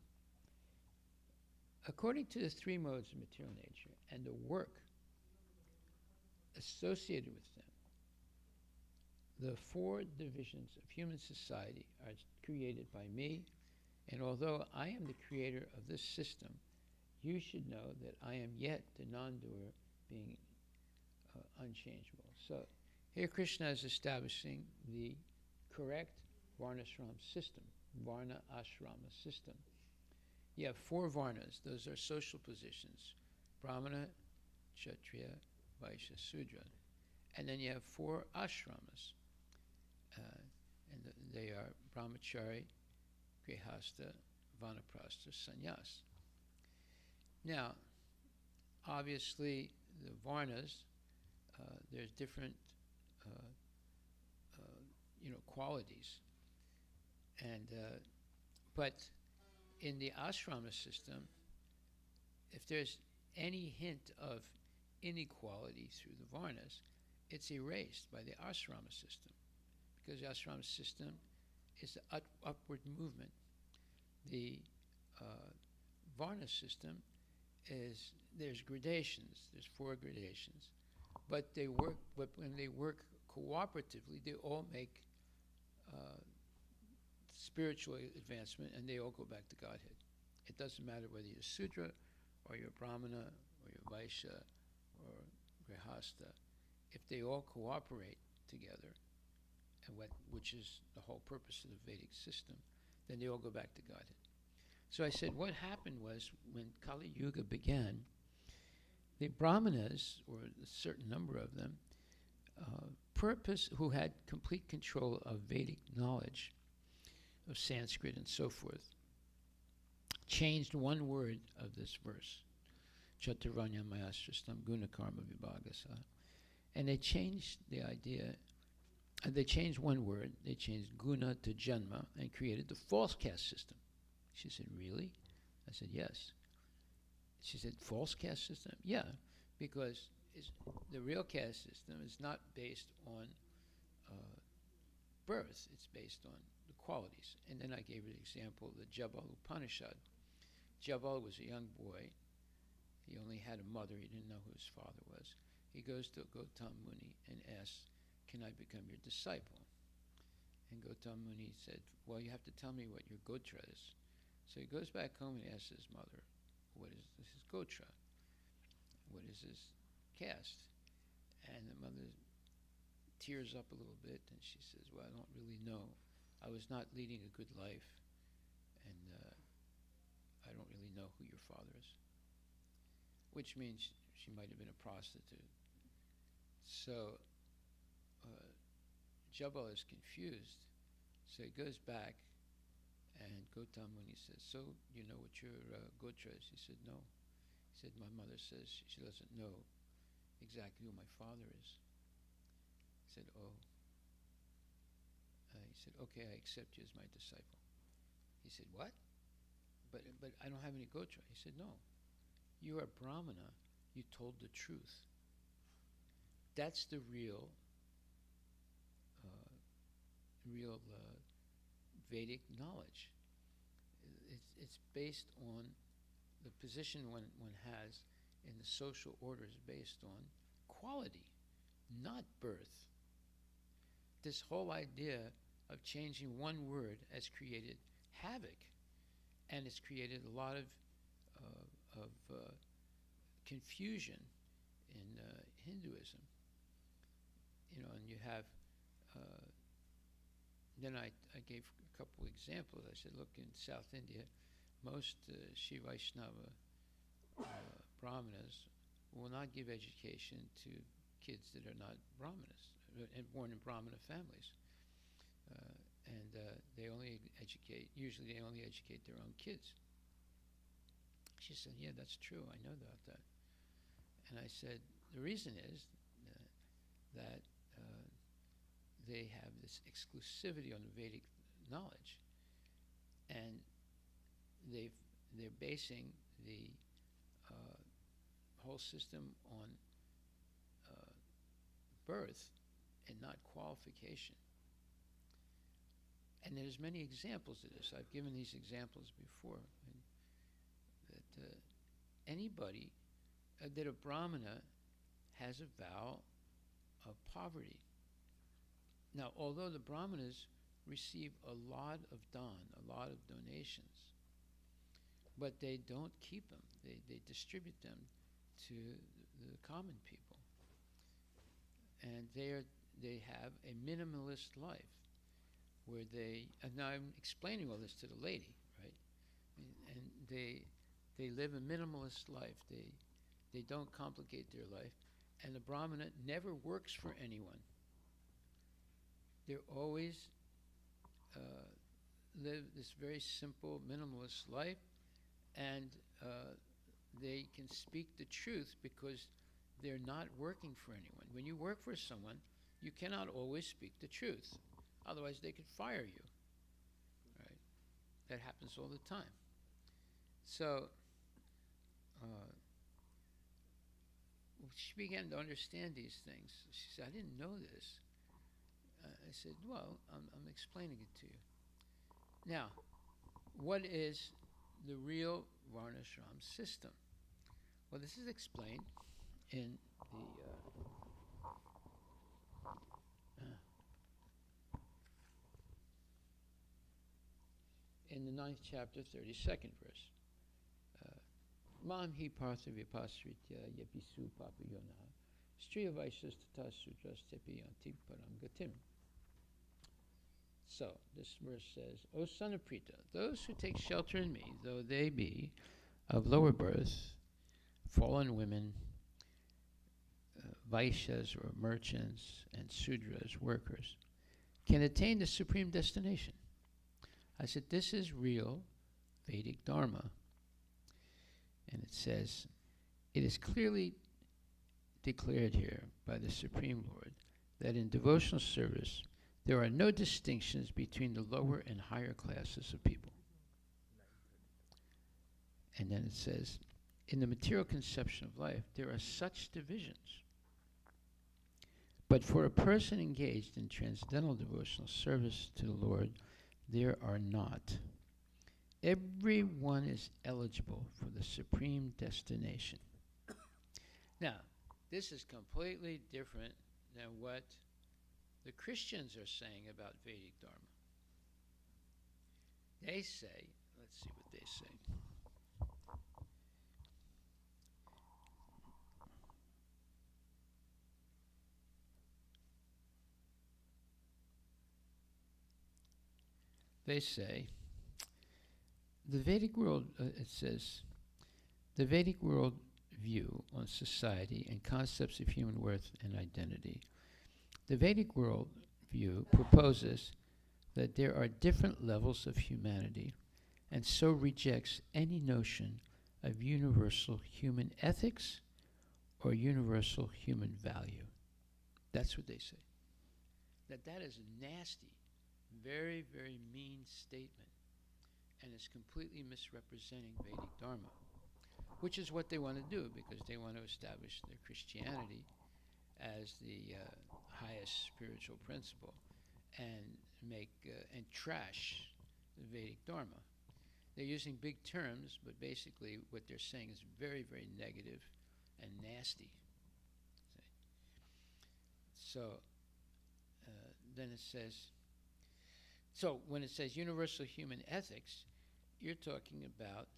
According to the three modes of material nature and the work associated with them, the four divisions of human society are created by me, and although I am the creator of this system, you should know that I am yet the non-doer, being unchangeable. So here Krishna is establishing the correct Varnashram system, Varna Ashrama system. You have four Varnas. Those are social positions: Brahmana, Kshatriya, Vaishya, Sudra. And then you have four ashramas. And they are Brahmachari, Grihastha, Vanaprastha, Sannyas. Now, obviously, the Varnas, there's different qualities. And but in the ashrama system, if there's any hint of inequality through the Varnas, it's erased by the ashrama system, because the ashrama system is the upward movement. The Varna system is, there's gradations, there's four gradations, but when they work cooperatively, they all make spiritual advancement, and they all go back to Godhead. It doesn't matter whether you're Sudra, or you're Brahmana, or you're Vaishya, or Grihastha. If they all cooperate together, and which is the whole purpose of the Vedic system, then they all go back to Godhead. So I said, what happened was, when Kali Yuga began, the Brahmanas, or a certain number of them, who had complete control of Vedic knowledge, of Sanskrit and so forth, changed one word of this verse, Chaturvanya Mayasristam Gunakarma Vibhagasa. And they changed the idea, they changed one word, they changed guna to janma, and created the false caste system. She said, really? I said, yes. She said, false caste system? Yeah, because the real caste system is not based on birth, it's based on the qualities. And then I gave her the example of the Jabal Upanishad. Jabal was a young boy. He only had a mother. He didn't know who his father was. He goes to Gautam Muni and asks, can I become your disciple? And Gautam Muni said, well, you have to tell me what your gotra is. So he goes back home and asks his mother, what is his gotra? What is his caste? And the mother tears up a little bit, and she says, well, I don't really know. I was not leading a good life, and I don't really know who your father is. Which means she might have been a prostitute. So Jabal is confused. So he goes back, and Gautam Muni says, so you know what your gotra is? He said, no. He said, my mother says she doesn't know exactly who my father is. He said, oh. He said, okay, I accept you as my disciple. He said, what? But I don't have any gotra. He said, no. You are Brahmana. You told the truth. That's the real Vedic knowledge. It's based on the position one has in the social order is based on quality, not birth. This whole idea of changing one word has created havoc, and it's created a lot of confusion in Hinduism. And you have, then I gave a couple examples. I said, look, in South India, most Shiv Vaishnava Brahmanas will not give education to kids that are not Brahmanas, and born in Brahmana families. They only educate, usually they only educate their own kids. She said, yeah, that's true. I know about that. And I said, the reason is that they have this exclusivity on the Vedic knowledge, and they're basing the whole system on birth and not qualification. And there's many examples of this. I've given these examples before. That anybody, that a brahmana has a vow of poverty. Now, although the brahmanas receive a lot of dan, a lot of donations, but they don't keep them. They distribute them to the common people. And they have a minimalist life where and now I'm explaining all this to the lady, right? And they live a minimalist life. They don't complicate their life. And the brahmana never works for anyone. They're always live this very simple minimalist life, and they can speak the truth because they're not working for anyone. When you work for someone, you cannot always speak the truth. Otherwise, they could fire you. Right? That happens all the time. So she began to understand these things. She said, I didn't know this. I said, well, I'm explaining it to you. Now, what is the real Varnashram system? Well, this is explained in the 9th chapter, 32nd verse. Mam hi partha vipasritya yepisu papayona striya vaishas tata sudras tepi yanti param gatim. So, this verse says, O son of Prita, those who take shelter in me, though they be of lower birth, fallen women, Vaishyas or merchants, and Sudras, workers, can attain the supreme destination. I said, this is real Vedic Dharma. And it says, it is clearly declared here by the Supreme Lord that in devotional service there are no distinctions between the lower and higher classes of people. And then it says, in the material conception of life, there are such divisions. But for a person engaged in transcendental devotional service to the Lord, there are not. Everyone is eligible for the supreme destination. Now, this is completely different than what the Christians are saying about Vedic Dharma. They say, let's see what they say. They say, the Vedic world, it says, the Vedic world view on society and concepts of human worth and identity. The Vedic world view proposes that there are different levels of humanity and so rejects any notion of universal human ethics or universal human value. That's what they say. That is a nasty, very, very mean statement, and is completely misrepresenting Vedic Dharma, which is what they want to do because they want to establish their Christianity as the highest spiritual principle and and trash the Vedic Dharma. They're using big terms, but basically what they're saying is very, very negative and nasty. So then it says, so when it says universal human ethics, you're talking about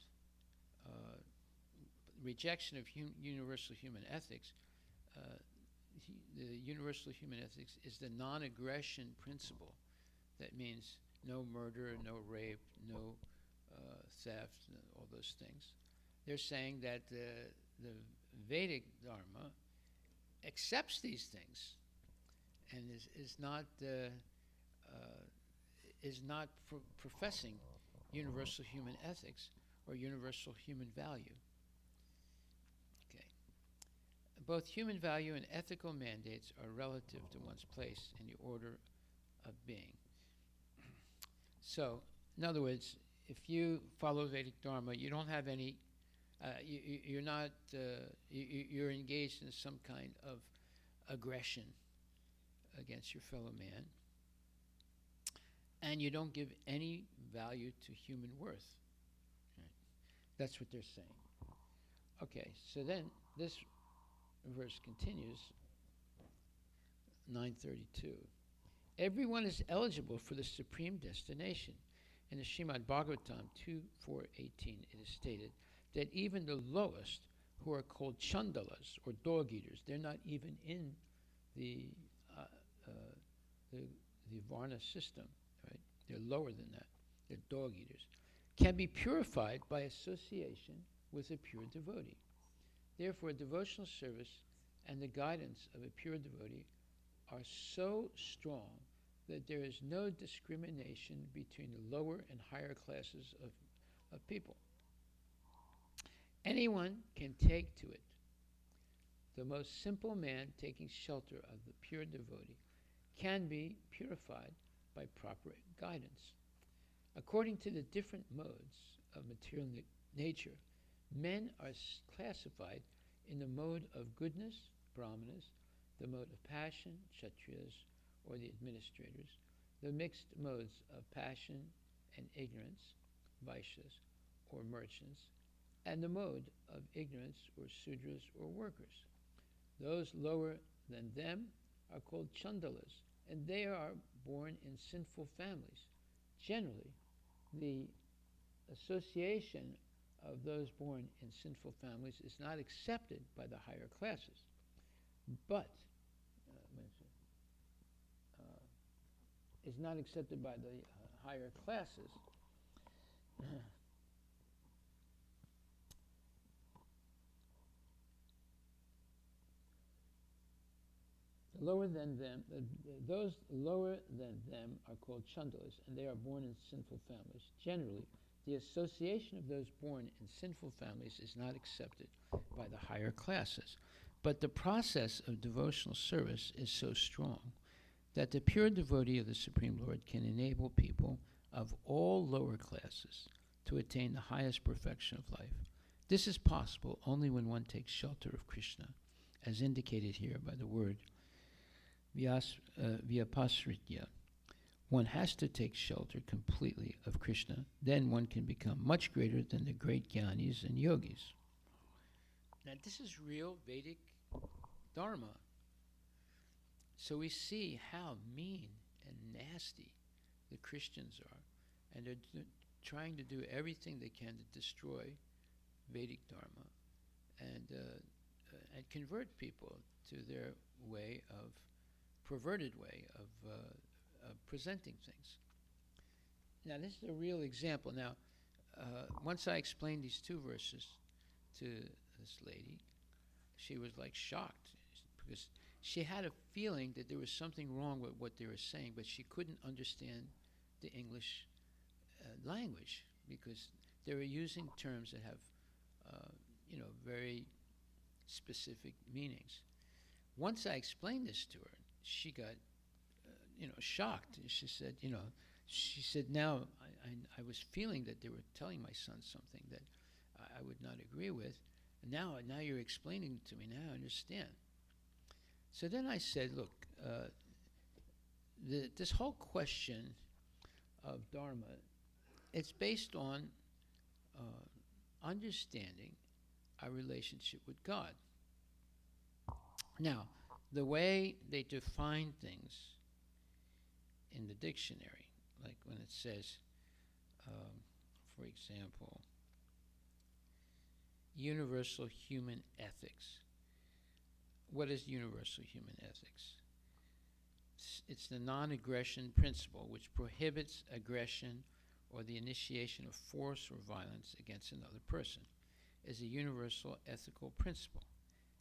rejection of universal human ethics. The universal human ethics is the non-aggression principle. That means no murder, no rape, no theft, all those things. They're saying that the Vedic Dharma accepts these things and is not professing universal human ethics, or universal human value. Okay. Both human value and ethical mandates are relative to one's place in the order of being. So, in other words, if you follow Vedic Dharma, you don't have any, you're not, you're engaged in some kind of aggression against your fellow man, and you don't give any value to human worth. Right. That's what they're saying. Okay, so then this verse continues, 932. Everyone is eligible for the supreme destination. In the Srimad Bhagavatam 2.4.18, it is stated that even the lowest, who are called chandalas or dog eaters, they're not even in the Varna system, right? They're lower than that. They're dog eaters. Can be purified by association with a pure devotee. Therefore, devotional service and the guidance of a pure devotee are so strong that there is no discrimination between the lower and higher classes of people. Anyone can take to it. The most simple man taking shelter of the pure devotee can be purified by proper guidance. According to the different modes of material nature, men are classified in the mode of goodness, brahmanas, the mode of passion, kshatriyas, or the administrators, the mixed modes of passion and ignorance, vaishyas, or merchants, and the mode of ignorance, or sudras, or workers. Those lower than them are called chandalas, and they are born in sinful families. Generally, the association of those born in sinful families is not accepted by the higher classes, but is not accepted by the higher classes. Lower than them, those lower than them are called chandalas, and they are born in sinful families. Generally, the association of those born in sinful families is not accepted by the higher classes. But the process of devotional service is so strong that the pure devotee of the Supreme Lord can enable people of all lower classes to attain the highest perfection of life. This is possible only when one takes shelter of Krishna, as indicated here by the word vyapasritya. One has to take shelter completely of Krishna. Then one can become much greater than the great jnanis and yogis. Now this is real Vedic Dharma. So we see how mean and nasty the Christians are. And they're trying to do everything they can to destroy Vedic Dharma and convert people to their way of, perverted way of presenting things. Now this is a real example. Now, once I explained these two verses to this lady, she was like shocked because she had a feeling that there was something wrong with what they were saying, but she couldn't understand the English language because they were using terms that have, very specific meanings. Once I explained this to her, she got, shocked. She said, now I was feeling that they were telling my son something that I would not agree with. And now you're explaining it to me. Now I understand. So then I said, look, this whole question of Dharma, it's based on understanding our relationship with God. Now, the way they define things in the dictionary, like when it says, for example, universal human ethics. What is universal human ethics? It's the non-aggression principle which prohibits aggression or the initiation of force or violence against another person. Is a universal ethical principle.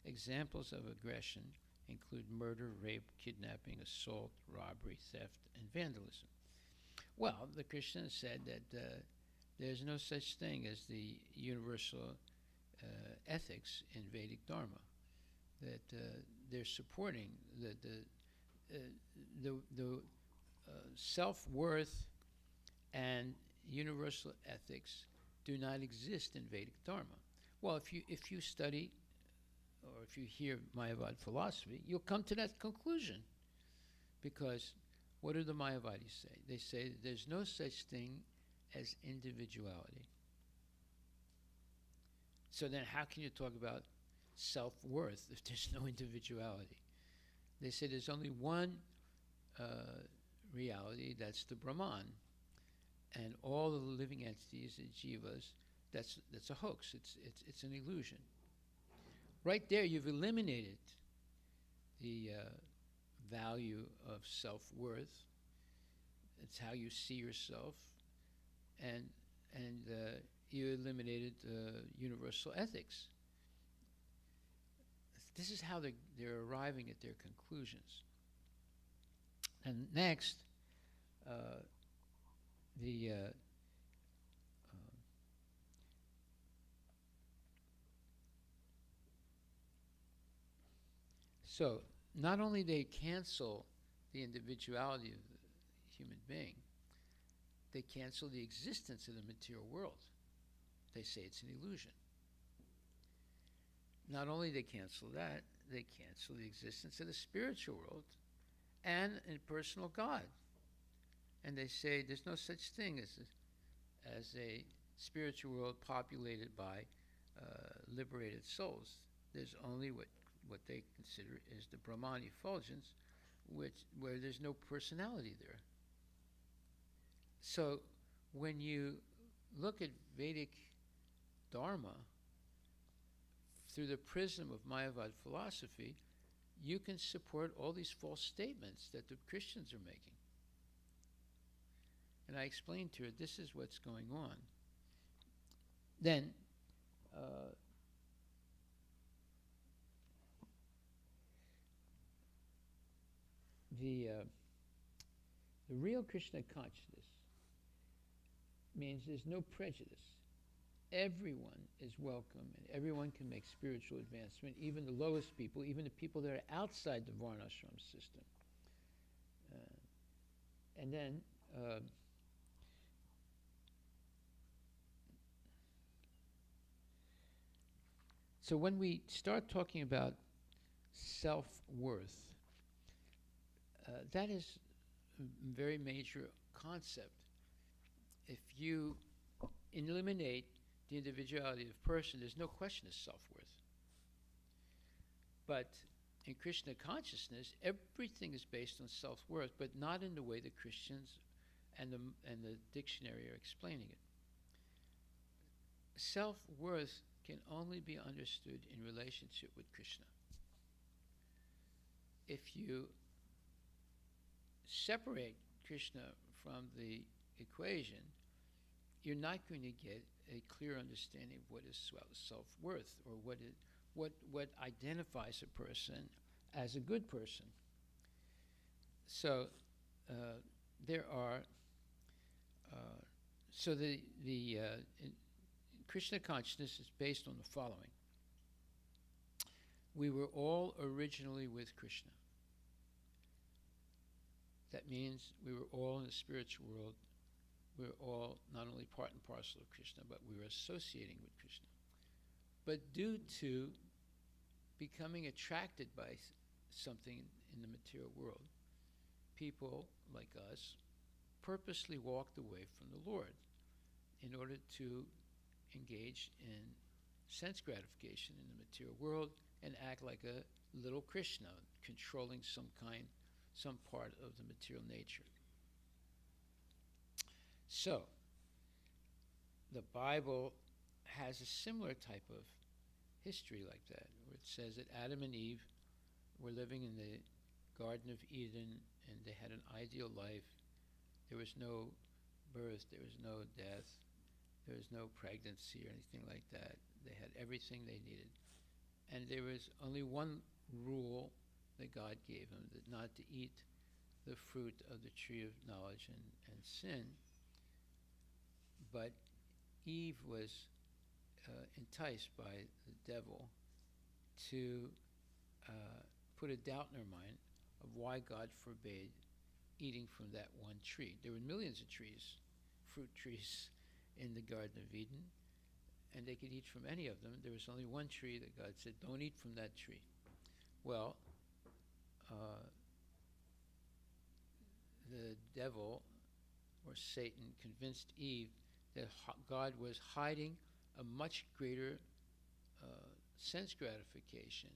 Examples of aggression include murder, rape, kidnapping, assault, robbery, theft, and vandalism. Well, the Krishna said that there's no such thing as the universal ethics in Vedic Dharma. That they're supporting the self-worth and universal ethics do not exist in Vedic Dharma. Well, if you study or if you hear Mayavad philosophy, you'll come to that conclusion. Because what do the Mayavadis say? They say that there's no such thing as individuality. So then how can you talk about self-worth if there's no individuality? They say there's only one reality, that's the Brahman. And all of the living entities, the jivas, that's a hoax. It's an illusion. Right there, you've eliminated the value of self-worth. It's how you see yourself, and you eliminated universal ethics. This is how they're arriving at their conclusions. And next, so not only they cancel the individuality of the human being, they cancel the existence of the material world. They say it's an illusion. Not only they cancel that, they cancel the existence of the spiritual world and a personal God. And they say there's no such thing as a spiritual world populated by liberated souls. There's only what they consider is the Brahman effulgence, where there's no personality there. So when you look at Vedic Dharma through the prism of Mayavad philosophy, you can support all these false statements that the Christians are making. And I explained to her, this is what's going on. Then, the real Krishna consciousness means there's no prejudice. Everyone is welcome, and everyone can make spiritual advancement, even the lowest people, even the people that are outside the Varnashram system. And then so when we start talking about self-worth, that is a very major concept. If you eliminate the individuality of a person, there's no question of self-worth. But in Krishna consciousness, everything is based on self-worth, but not in the way the Christians and the dictionary are explaining it. Self-worth can only be understood in relationship with Krishna. If you separate Krishna from the equation, you're not going to get a clear understanding of what is self-worth, or what identifies a person as a good person. So there are so the Krishna consciousness is based on the following. We were all originally with Krishna. That means we were all in the spiritual world. We were all not only part and parcel of Krishna, but we were associating with Krishna. But due to becoming attracted by something in the material world, people like us purposely walked away from the Lord in order to engage in sense gratification in the material world and act like a little Krishna, controlling some part of the material nature. So, the Bible has a similar type of history like that, where it says that Adam and Eve were living in the Garden of Eden, and they had an ideal life. There was no birth, there was no death, there was no pregnancy or anything like that. They had everything they needed. And there was only one rule that God gave them, that not to eat the fruit of the tree of knowledge and sin. But Eve was enticed by the devil to put a doubt in her mind of why God forbade eating from that one tree. There were millions of trees, fruit trees, in the Garden of Eden, and they could eat from any of them. There was only one tree that God said, don't eat from that tree. Well, the devil, or Satan, convinced Eve that God was hiding a much greater sense gratification,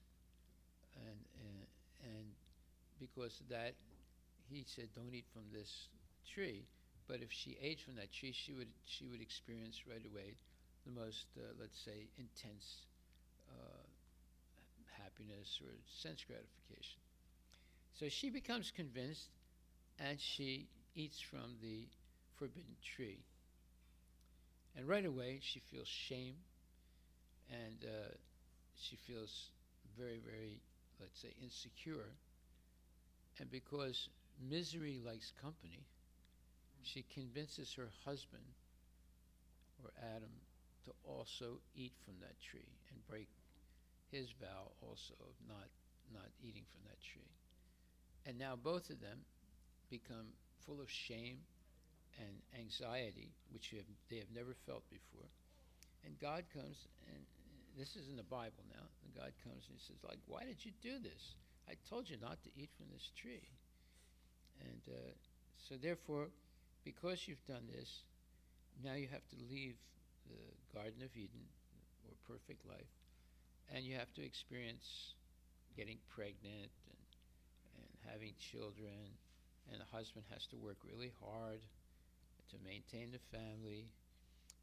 and because of that, he said, "Don't eat from this tree." But if she ate from that tree, she would experience right away the most, let's say, intense happiness or sense gratification. So she becomes convinced, and she eats from the forbidden tree. And right away, she feels shame, and she feels very, very, let's say, insecure. And because misery likes company, she convinces her husband, or Adam, to also eat from that tree and break his vow also of not eating from that tree. And now both of them become full of shame and anxiety, which they have never felt before. And God comes, and this is in the Bible now, and God comes and he says, like, why did you do this? I told you not to eat from this tree. And so therefore, because you've done this, now you have to leave the Garden of Eden, or perfect life, and you have to experience getting pregnant and having children, and the husband has to work really hard to maintain the family,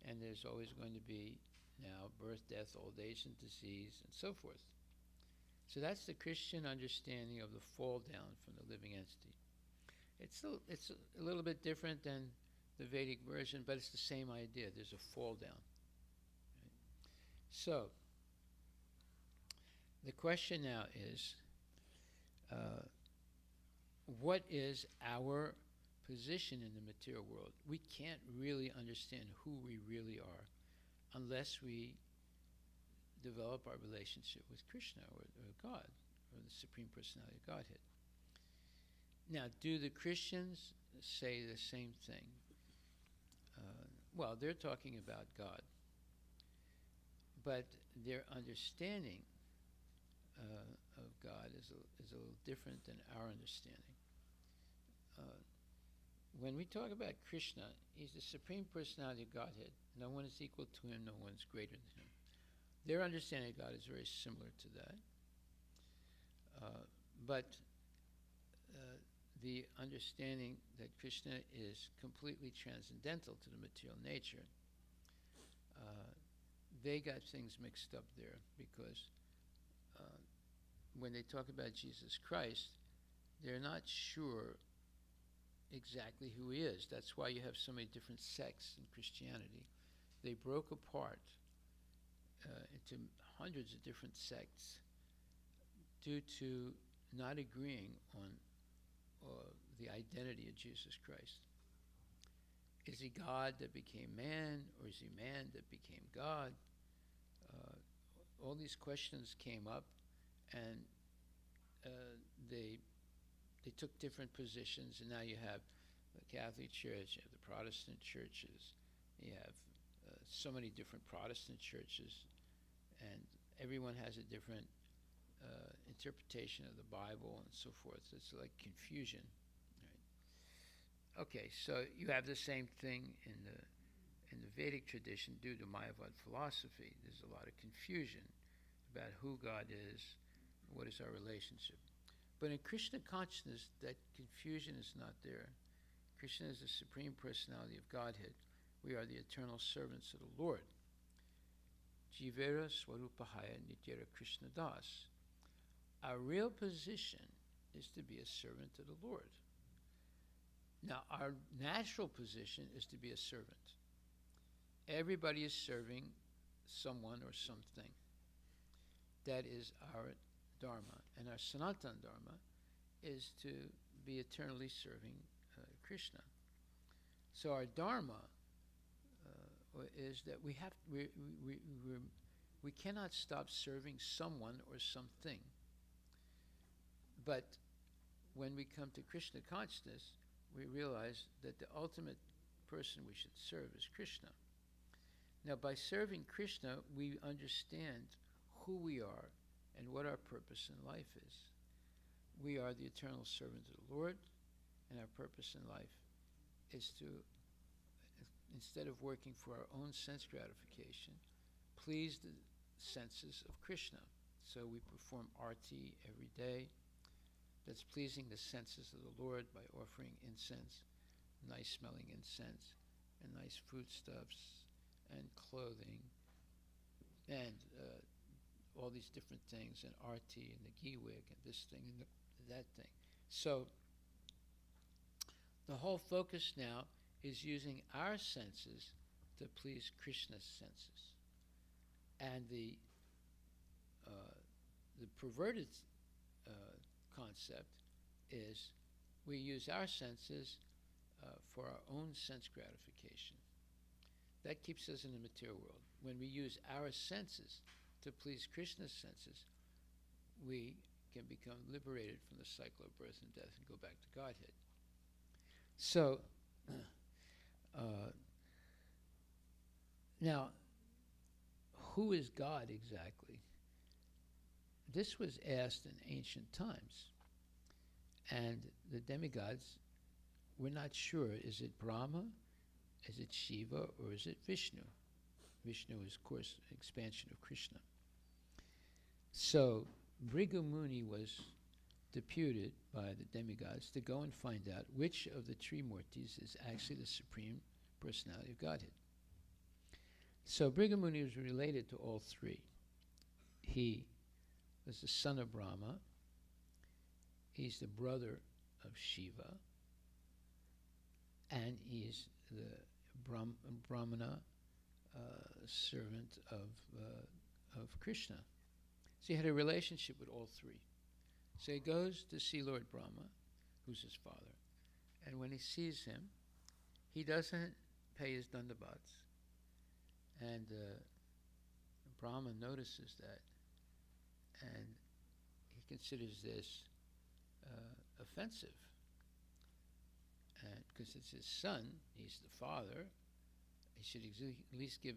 and there's always going to be now birth, death, old age, and disease, and so forth. So that's the Christian understanding of the fall down from the living entity. It's a little bit different than the Vedic version, but it's the same idea. There's a fall down. Right? So the question now is, what is our position in the material world? We can't really understand who we really are unless we develop our relationship with Krishna, or God, or the Supreme Personality of Godhead. Now, do the Christians say the same thing? Well, they're talking about God, but their understanding of God is a little different than our understanding. When we talk about Krishna, he's the Supreme Personality of Godhead. No one is equal to him, no one is greater than him. Their understanding of God is very similar to that. But the understanding that Krishna is completely transcendental to the material nature, they got things mixed up there, because when they talk about Jesus Christ, they're not sure exactly who he is. That's why you have so many different sects in Christianity. They broke apart into hundreds of different sects due to not agreeing on the identity of Jesus Christ. Is he God that became man, or is he man that became God? All these questions came up, and they took different positions, and now you have the Catholic Church, you have the Protestant churches, you have so many different Protestant churches, and everyone has a different interpretation of the Bible and so forth. It's like confusion. Right? Okay, so you have the same thing in the Vedic tradition due to Mayavad philosophy. There's a lot of confusion about who God is, what is our relationship. But in Krishna consciousness, that confusion is not there. Krishna is the Supreme Personality of Godhead. We are the eternal servants of the Lord. Jivera Swarupahaya Nityara Krishna Das. Our real position is to be a servant to the Lord. Now, our natural position is to be a servant. Everybody is serving someone or something. That is our Dharma. And our Sanatana Dharma is to be eternally serving Krishna. So our Dharma, is that we cannot stop serving someone or something. But when we come to Krishna consciousness, we realize that the ultimate person we should serve is Krishna. Now, by serving Krishna, we understand who we are and what our purpose in life is. We are the eternal servants of the Lord, and our purpose in life is to, instead of working for our own sense gratification, please the senses of Krishna. So we perform arti every day. That's pleasing the senses of the Lord by offering incense, nice smelling incense, and nice foodstuffs, and clothing, and all these different things, and arti, and the ghee wig, and this thing, and that thing. So the whole focus now is using our senses to please Krishna's senses. And the perverted concept is we use our senses for our own sense gratification. That keeps us in the material world. When we use our senses to please Krishna's senses, we can become liberated from the cycle of birth and death and go back to Godhead. So, now, who is God exactly? This was asked in ancient times, and the demigods were not sure. Is it Brahma, is it Shiva, or is it Vishnu? Vishnu is, of course, an expansion of Krishna. So Bhrigu Muni was deputed by the demigods to go and find out which of the Trimurtis is actually the Supreme Personality of Godhead. So Bhrigu Muni was related to all three. He was the son of Brahma. He's the brother of Shiva. And he's the Brahmana servant of Krishna. So he had a relationship with all three. So he goes to see Lord Brahma, who's his father. And when he sees him, he doesn't pay his dandavats. And Brahma notices that. And he considers this offensive. Because it's his son, he's the father, he should at least give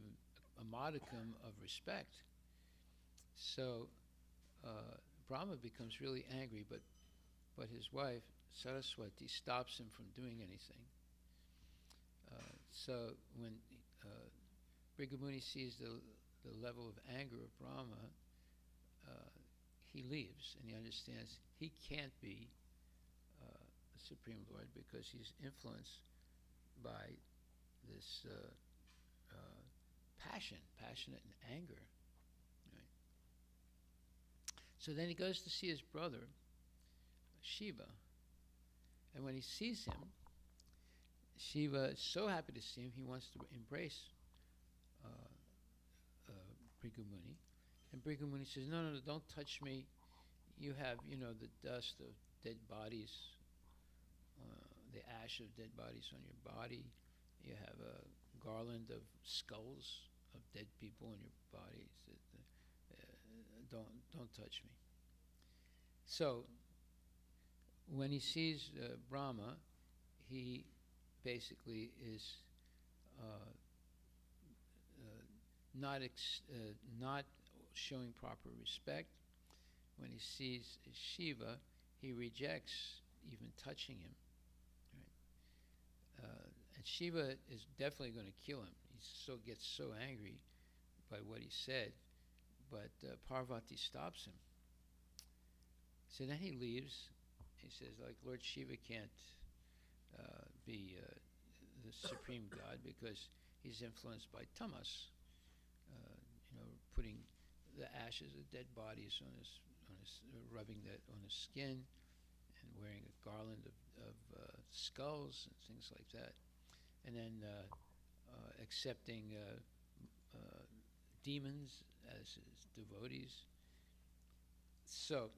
a modicum of respect. So Brahma becomes really angry, but his wife, Saraswati, stops him from doing anything. So when Bhrigu Muni sees the level of anger of Brahma, he leaves, and he understands he can't be the Supreme Lord because he's influenced by this passionate and anger. Right? So then he goes to see his brother, Shiva. And when he sees him, Shiva is so happy to see him, he wants to embrace Bhrigu Muni. And Bhrigu Muni says, no, don't touch me. You have, the dust of dead bodies, the ash of dead bodies on your body. You have a garland of skulls of dead people on your body. Don't touch me. So when he sees Brahma, he basically is not showing proper respect. When he sees Shiva, he rejects even touching him. Right? And Shiva is definitely going to kill him. He gets so angry by what he said, but Parvati stops him. So then he leaves. He says, Lord Shiva can't be the supreme God because he's influenced by tamas, putting the ashes of dead bodies on his rubbing that on his skin, and wearing a garland of skulls and things like that, and then accepting demons as his devotees. So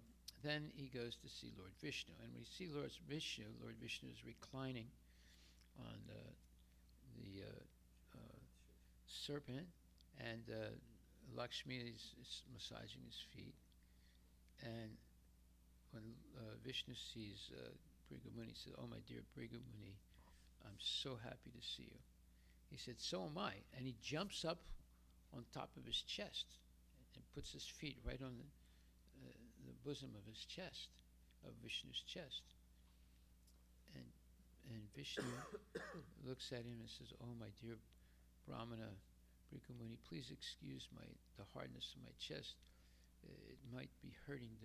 then he goes to see Lord Vishnu, and when he sees Lord Vishnu is reclining on the serpent, and Lakshmi is massaging his feet. And when Vishnu sees Bhrigu Muni, he says, "Oh, my dear Bhrigu Muni, I'm so happy to see you." He said, "So am I." And he jumps up on top of his chest and puts his feet right on the bosom of his chest, of Vishnu's chest. And Vishnu looks at him and says, "Oh, my dear Brahmana, Bhrigu Muni, please excuse the hardness of my chest. It might be hurting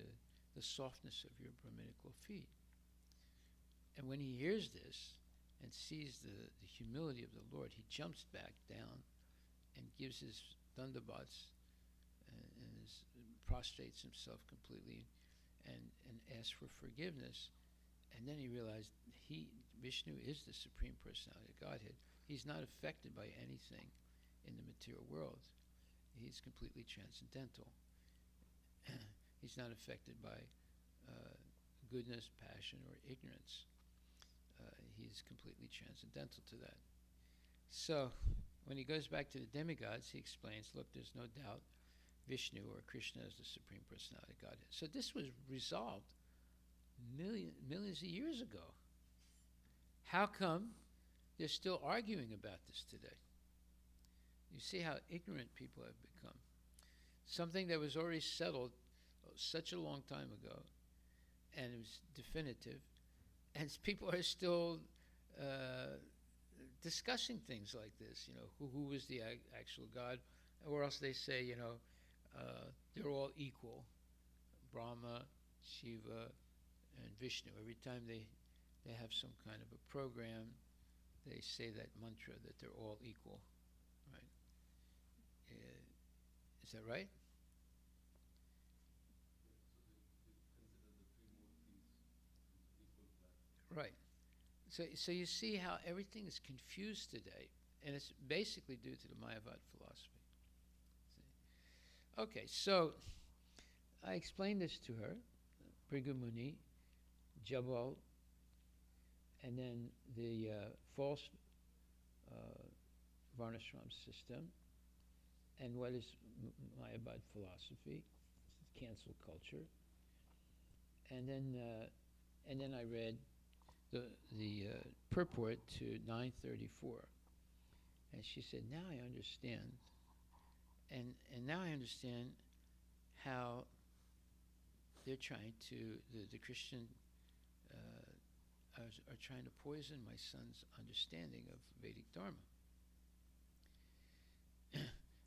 the softness of your Brahminical feet." And when he hears this and sees the humility of the Lord, he jumps back down and gives his dandabats and prostrates himself completely and asks for forgiveness. And then he realized Vishnu is the Supreme Personality of Godhead. He's not affected by anything in the material world. He's completely transcendental. He's not affected by goodness, passion, or ignorance. He's completely transcendental to that. So when he goes back to the demigods, he explains, look, there's no doubt Vishnu or Krishna is the Supreme Personality of Godhead. So this was resolved millions of years ago. How come they're still arguing about this today? You see how ignorant people have become. Something that was already settled such a long time ago, and it was definitive, and people are still discussing things like this. Who was the actual God? Or else they say, they're all equal. Brahma, Shiva, and Vishnu. Every time they have some kind of a program, they say that mantra that they're all equal. Right? Is that right? Right. So you see how everything is confused today, and it's basically due to the Mayavad philosophy. See? Okay, so I explained this to her, Bhrigu Muni, Jabal, and then the false Varnashram system, and what is Mayavad philosophy, cancel culture, and then I read the purport to 934, and she said, "Now I understand, and now I understand how they're trying to the Christian are trying to poison my son's understanding of Vedic Dharma."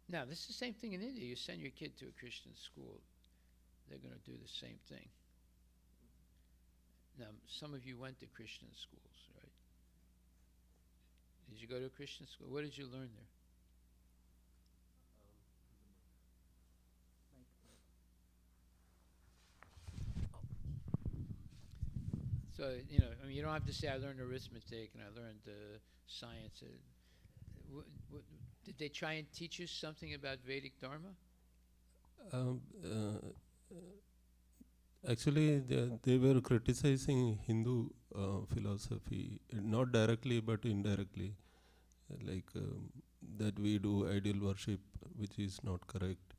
Now, this is the same thing in India. You send your kid to a Christian school, they're going to do the same thing. Now, some of you went to Christian schools, right? Did you go to a Christian school? What did you learn there? So, you don't have to say I learned arithmetic and I learned science. Did they try and teach you something about Vedic Dharma? Actually, they were criticizing Hindu philosophy, not directly but indirectly, like that we do ideal worship, which is not correct.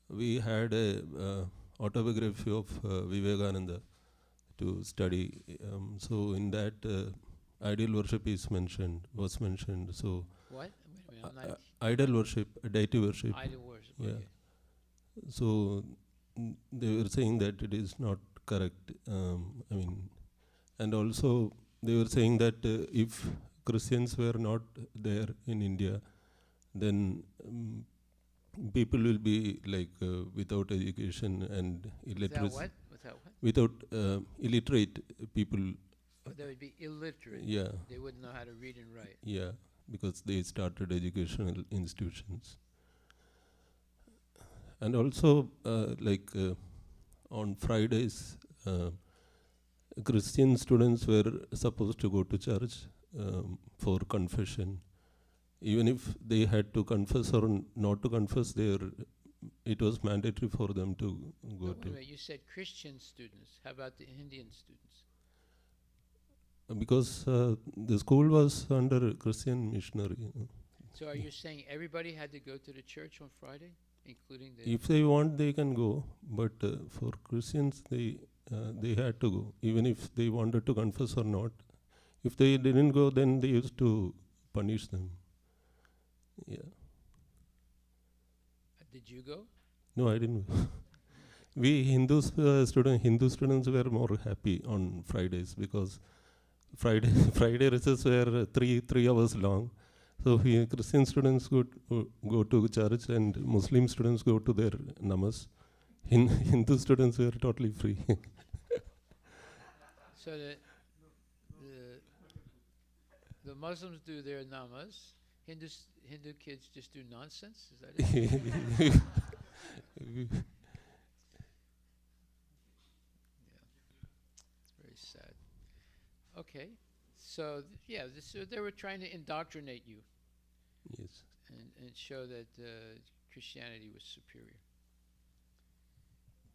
We had a autobiography of Vivekananda to study. So in that, ideal worship was mentioned. So what? idol worship, deity worship. Idol worship. Yeah. Okay. So they were saying that it is not correct. And also they were saying that if Christians were not there in India, then people will be like without education and illiteracy. Without illiterate people. They would be illiterate. Yeah. They wouldn't know how to read and write. Yeah, because they started educational institutions. And also, on Fridays, Christian students were supposed to go to church for confession. Even if they had to confess or not to confess, it was mandatory for them to go to. Wait, you said Christian students. How about the Indian students? Because the school was under Christian missionary. So are you saying everybody had to go to the church on Friday, including the? If they want, they can go. But for Christians, they had to go, even if they wanted to confess or not. If they didn't go, then they used to punish them. Yeah. Did you go? No, I didn't. We Hindu students were more happy on Fridays because Friday recess were 3 hours long. So we Christian students go to church and Muslim students go to their namas. Hindu students were totally free. So the Muslims do their namas. Hindu kids just do nonsense. Is that it? It's very sad. Okay, so they were trying to indoctrinate you Yes. and show that Christianity was superior.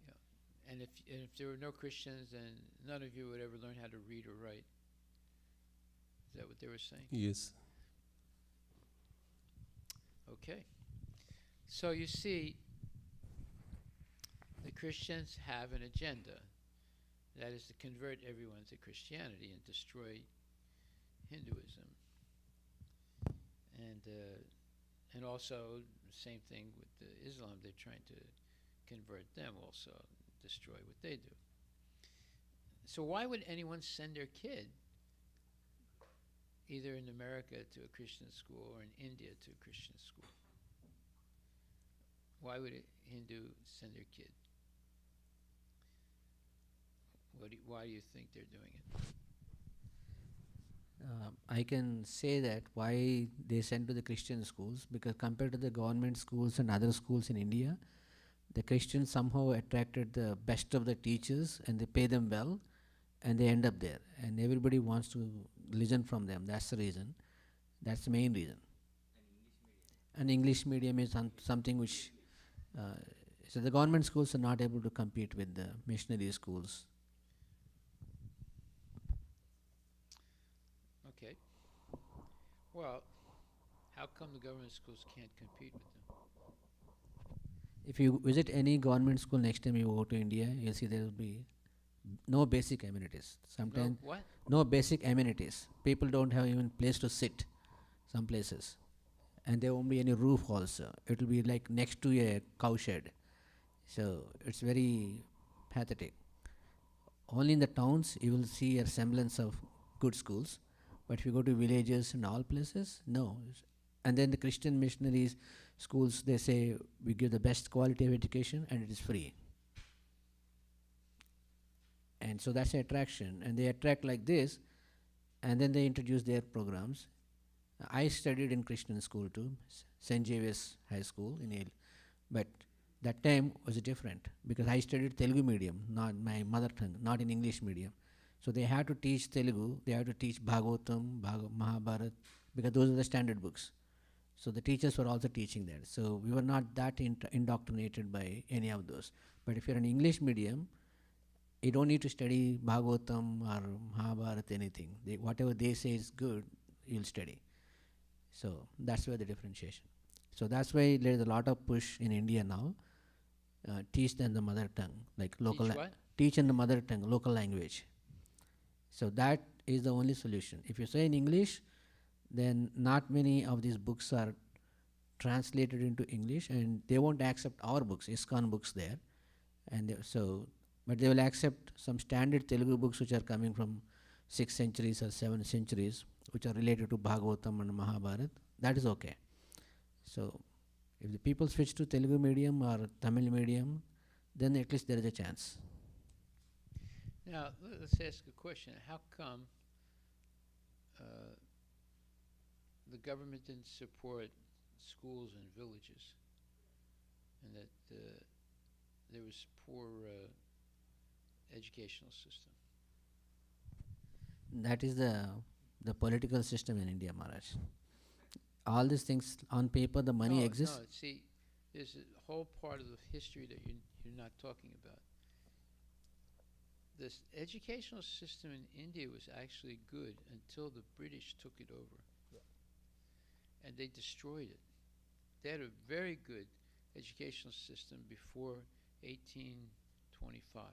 Yeah, and if there were no Christians, then none of you would ever learn how to read or write. Is that what they were saying? Yes. Okay. So you see, the Christians have an agenda. That is to convert everyone to Christianity and destroy Hinduism. And also, same thing with Islam. They're trying to convert them also, destroy what they do. So why would anyone send their kid either in America to a Christian school or in India to a Christian school? Why would a Hindu send their kid? Why do you think they're doing it? I can say that why they send to the Christian schools, because compared to the government schools and other schools in India, the Christians somehow attracted the best of the teachers and they pay them well and they end up there. And everybody wants to listen from them. That's the reason. That's the main reason. And English medium is something which, so the government schools are not able to compete with the missionary schools. Okay. Well, how come the government schools can't compete with them? If you visit any government school next time you go to India, you'll see there will be no basic amenities. Sometimes No, what? no basic amenities. People don't have even place to sit some places. And there won't be any roof also. It will be like next to a cow shed. So it's very pathetic. Only in the towns you will see a semblance of good schools. But if you go to villages and all places, no. And then the Christian missionaries schools, they say we give the best quality of education and it is free. And so that's the attraction. And they attract like this, and then they introduce their programs. I studied in Christian school too, St. Xavier's High School in Yale. But that time was different because I studied Telugu medium, not my mother tongue, not in English medium. So they had to teach Telugu, they had to teach Bhagavatam, Mahabharata, because those are the standard books. So the teachers were also teaching that. So we were not that indoctrinated by any of those. But if you're an English medium, you don't need to study Bhagavatam or Mahabharata, anything. Whatever they say is good, you'll study. So that's where the differentiation. So that's why there's a lot of push in India now. Teach them the mother tongue, like local. Teach what? Teach in the mother tongue, local language. So that is the only solution. If you say in English, then not many of these books are translated into English, and they won't accept our books, ISKCON books there. And but they will accept some standard Telugu books which are coming from 6th centuries or 7th centuries, which are related to Bhagavatam and Mahabharata. That is okay. So if the people switch to Telugu medium or Tamil medium, then at least there is a chance. Now, let's ask a question. How come the government didn't support schools in villages, and that there was poor educational system? That is the political system in India, Maharaj. All these things on paper, the money exists. No, see, there's a whole part of the history that you're not talking about. This educational system in India was actually good until the British took it over. and they destroyed it. They had a very good educational system before 1825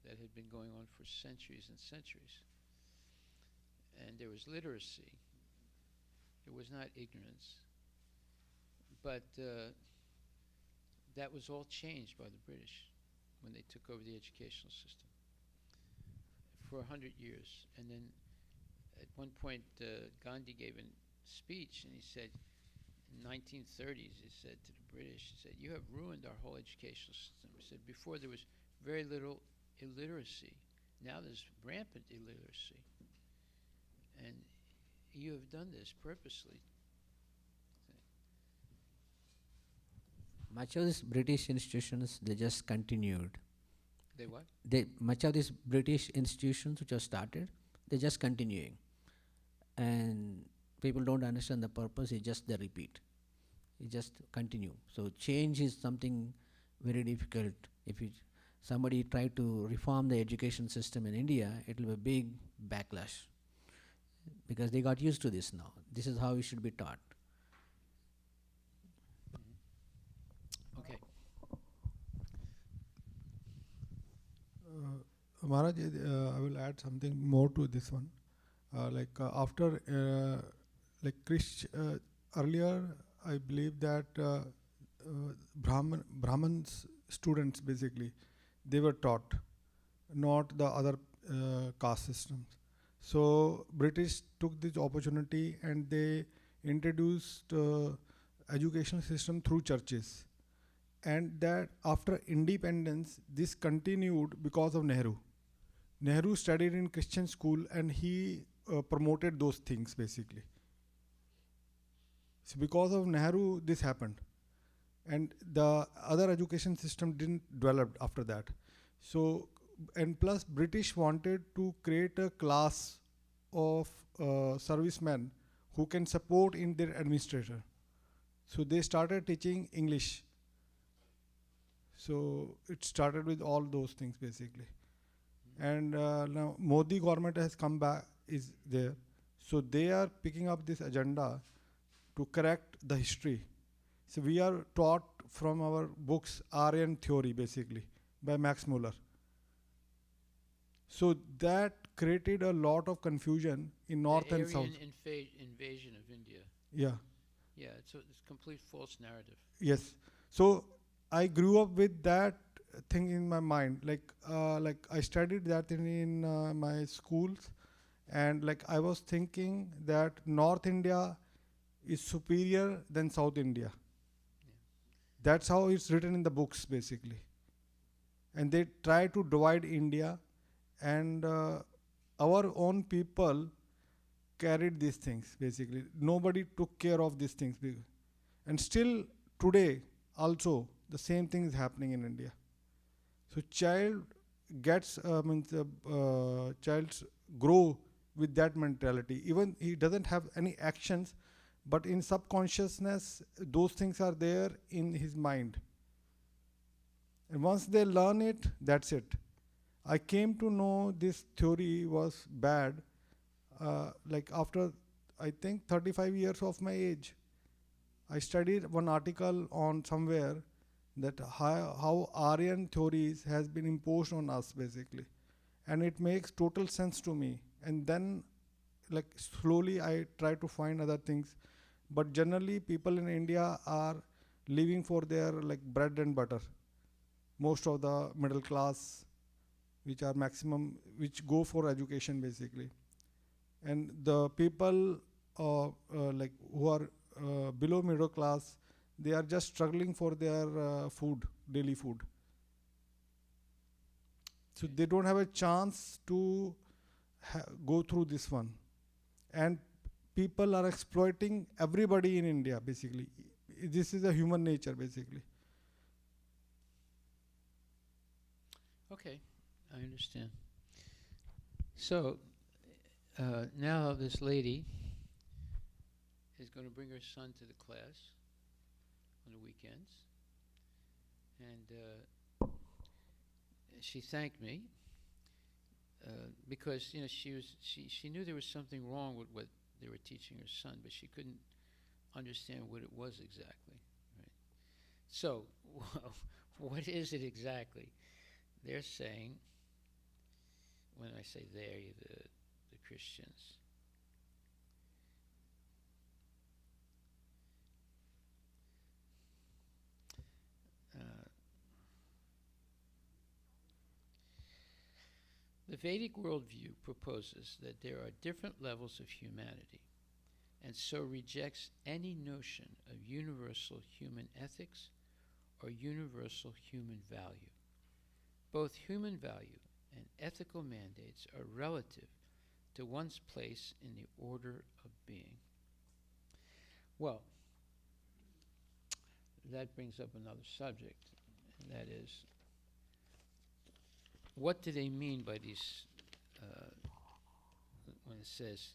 that had been going on for centuries and centuries. And there was literacy. There was not ignorance. But that was all changed by the British when they took over the educational system for 100 years. And then at one point, Gandhi gave a speech, and he said, in 1930s, he said to the British, he said, "You have ruined our whole educational system." He said, before there was very little illiteracy. Now there's rampant illiteracy. And you have done this purposely. Much of these British institutions, they just continued. They what? Much of these British institutions which are started, they're just continuing. And people don't understand the purpose, it's just the repeat. It just continue. So change is something very difficult. If somebody try to reform the education system in India, it will be a big backlash. Because they got used to this now. This is how it should be taught. Okay. Maharaj, I will add something more to this one. After, earlier, I believe that Brahmins students basically, they were taught, not the other caste systems. So British took this opportunity and they introduced education system through churches. And that after independence, this continued because of Nehru. Nehru studied in Christian school and he promoted those things basically. So because of Nehru, this happened. And the other education system didn't develop after that. So, and plus British wanted to create a class of servicemen who can support in their administration. So they started teaching English. So it started with all those things basically. And now Modi government has come back, is there. So they are picking up this agenda to correct the history. So we are taught from our books Aryan theory basically by Max Muller. So that created a lot of confusion in north and south. Invasion of India. Yeah. Yeah, it's a complete false narrative. Yes. So I grew up with that thing in my mind. I studied that thing in my schools, and I was thinking that North India is superior than South India. Yeah. That's how it's written in the books basically. And they try to divide India, and our own people carried these things basically. Nobody took care of these things. And still today also the same thing is happening in India. So child gets, childs grow with that mentality. Even he doesn't have any actions, but in subconsciousness, those things are there in his mind. And once they learn it, that's it. I came to know this theory was bad, after I think 35 years of my age. I studied one article on somewhere that how Aryan theories has been imposed on us basically. And it makes total sense to me. And then slowly I try to find other things. But generally people in India are living for their bread and butter. Most of the middle class, which are maximum, which go for education basically. And the people who are below middle class, they are just struggling for their food, daily food. So they don't have a chance to go through this one. And people are exploiting everybody in India basically. This is a human nature basically. Okay, I understand. So now this lady is going to bring her son to the class on the weekends, and she thanked me because she knew there was something wrong with what they were teaching her son, but she couldn't understand what it was exactly. Right? So, what is it exactly? They're saying, when I say they, the Christians, the Vedic worldview proposes that there are different levels of humanity, and so rejects any notion of universal human ethics or universal human value. Both human value and ethical mandates are relative to one's place in the order of being. Well, that brings up another subject, and that is, what do they mean by these, when it says,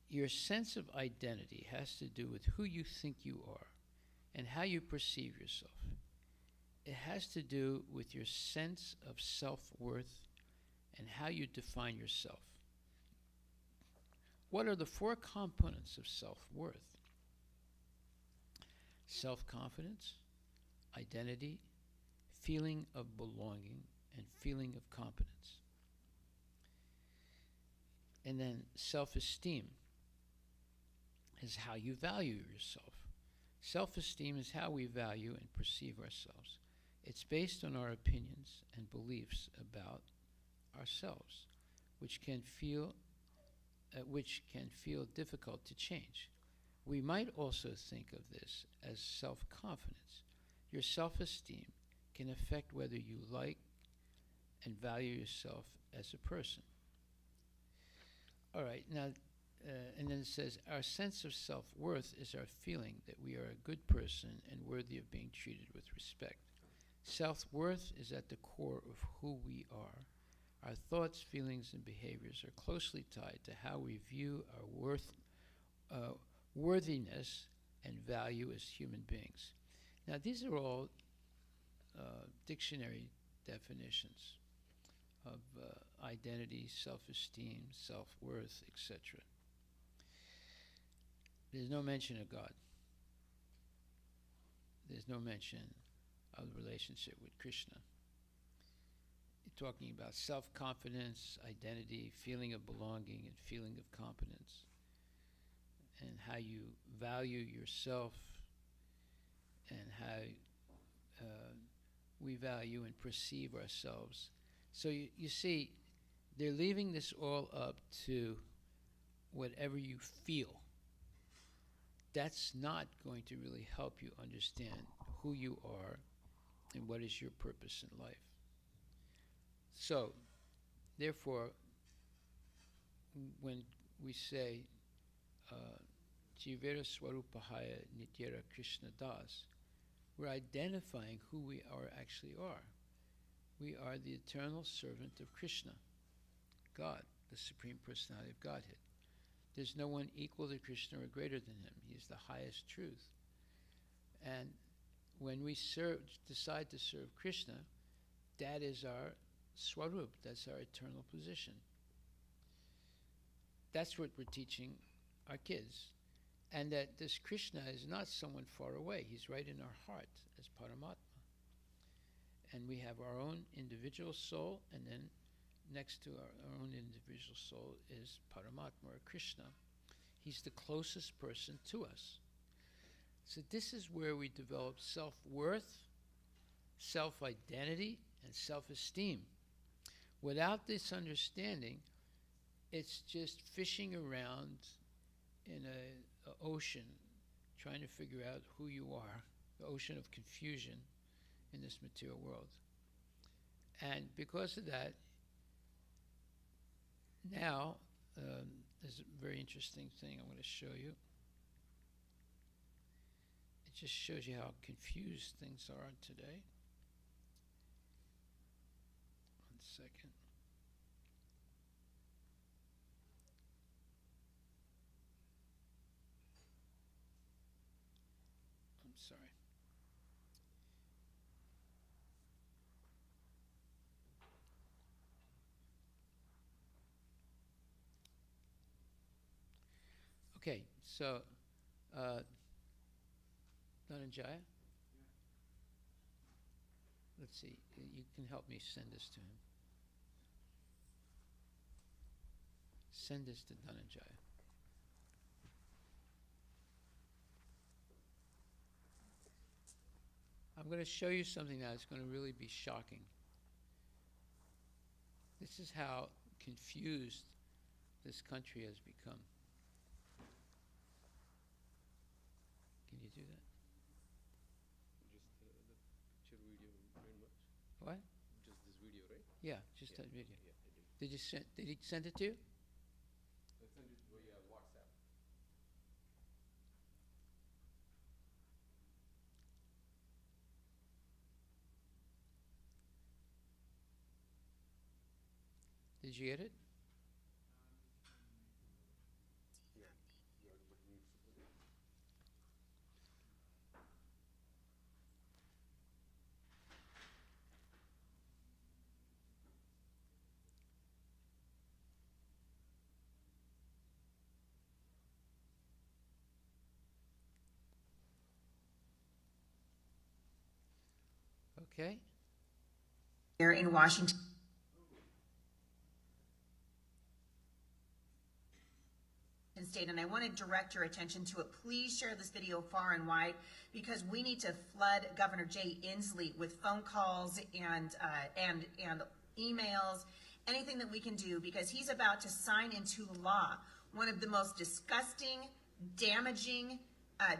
your sense of identity has to do with who you think you are and how you perceive yourself. It has to do with your sense of self-worth and how you define yourself. What are the four components of self-worth? Self-confidence, identity, feeling of belonging, and feeling of competence. And then self-esteem is how you value yourself. Self-esteem is how we value and perceive ourselves. It's based on our opinions and beliefs about ourselves, which can feel difficult to change. We might also think of this as self-confidence. Your self-esteem can affect whether you like and value yourself as a person. All right, now, and then it says, our sense of self-worth is our feeling that we are a good person and worthy of being treated with respect. Self-worth is at the core of who we are. Our thoughts, feelings, and behaviors are closely tied to how we view our worthiness and value as human beings. Now, these are all dictionary definitions of identity, self-esteem, self-worth, etc. There's no mention of God. There's no mention of the relationship with Krishna. You're talking about self-confidence, identity, feeling of belonging, and feeling of competence, and how you value yourself, and how we value and perceive ourselves. So you see, they're leaving this all up to whatever you feel. That's not going to really help you understand who you are and what is your purpose in life. So, therefore, when we say Jivera Swarupahaya Nityara Krishna Das, we're identifying who we actually are. We are the eternal servant of Krishna, God, the Supreme Personality of Godhead. There's no one equal to Krishna or greater than him. He is the highest truth. And when we decide to serve Krishna, that is our swarup, that's our eternal position. That's what we're teaching our kids. And that this Krishna is not someone far away. He's right in our heart as Paramatma. And we have our own individual soul, and then next to our own individual soul is Paramatma, or Krishna. He's the closest person to us. So this is where we develop self-worth, self-identity, and self-esteem. Without this understanding, it's just fishing around in an ocean, trying to figure out who you are, the ocean of confusion in this material world. And because of that, now, there's a very interesting thing I'm going to show you. It just shows you how confused things are today. One second. I'm sorry. Okay, so Dhananjaya? Let's see, you can help me send this to him. Send this to Dhananjaya. I'm going to show you something now that's going to really be shocking. This is how confused this country has become. Can you do that? Just the picture video very much. What? Just this video, right? Yeah, just that video. Yeah, I did. Did he send it to you? I sent it via WhatsApp. Did you get it? Yeah. But needs to put it. Okay. Here in Washington State, and I want to direct your attention to it. Please share this video far and wide, because we need to flood Governor Jay Inslee with phone calls and emails, anything that we can do, because he's about to sign into law one of the most disgusting, damaging,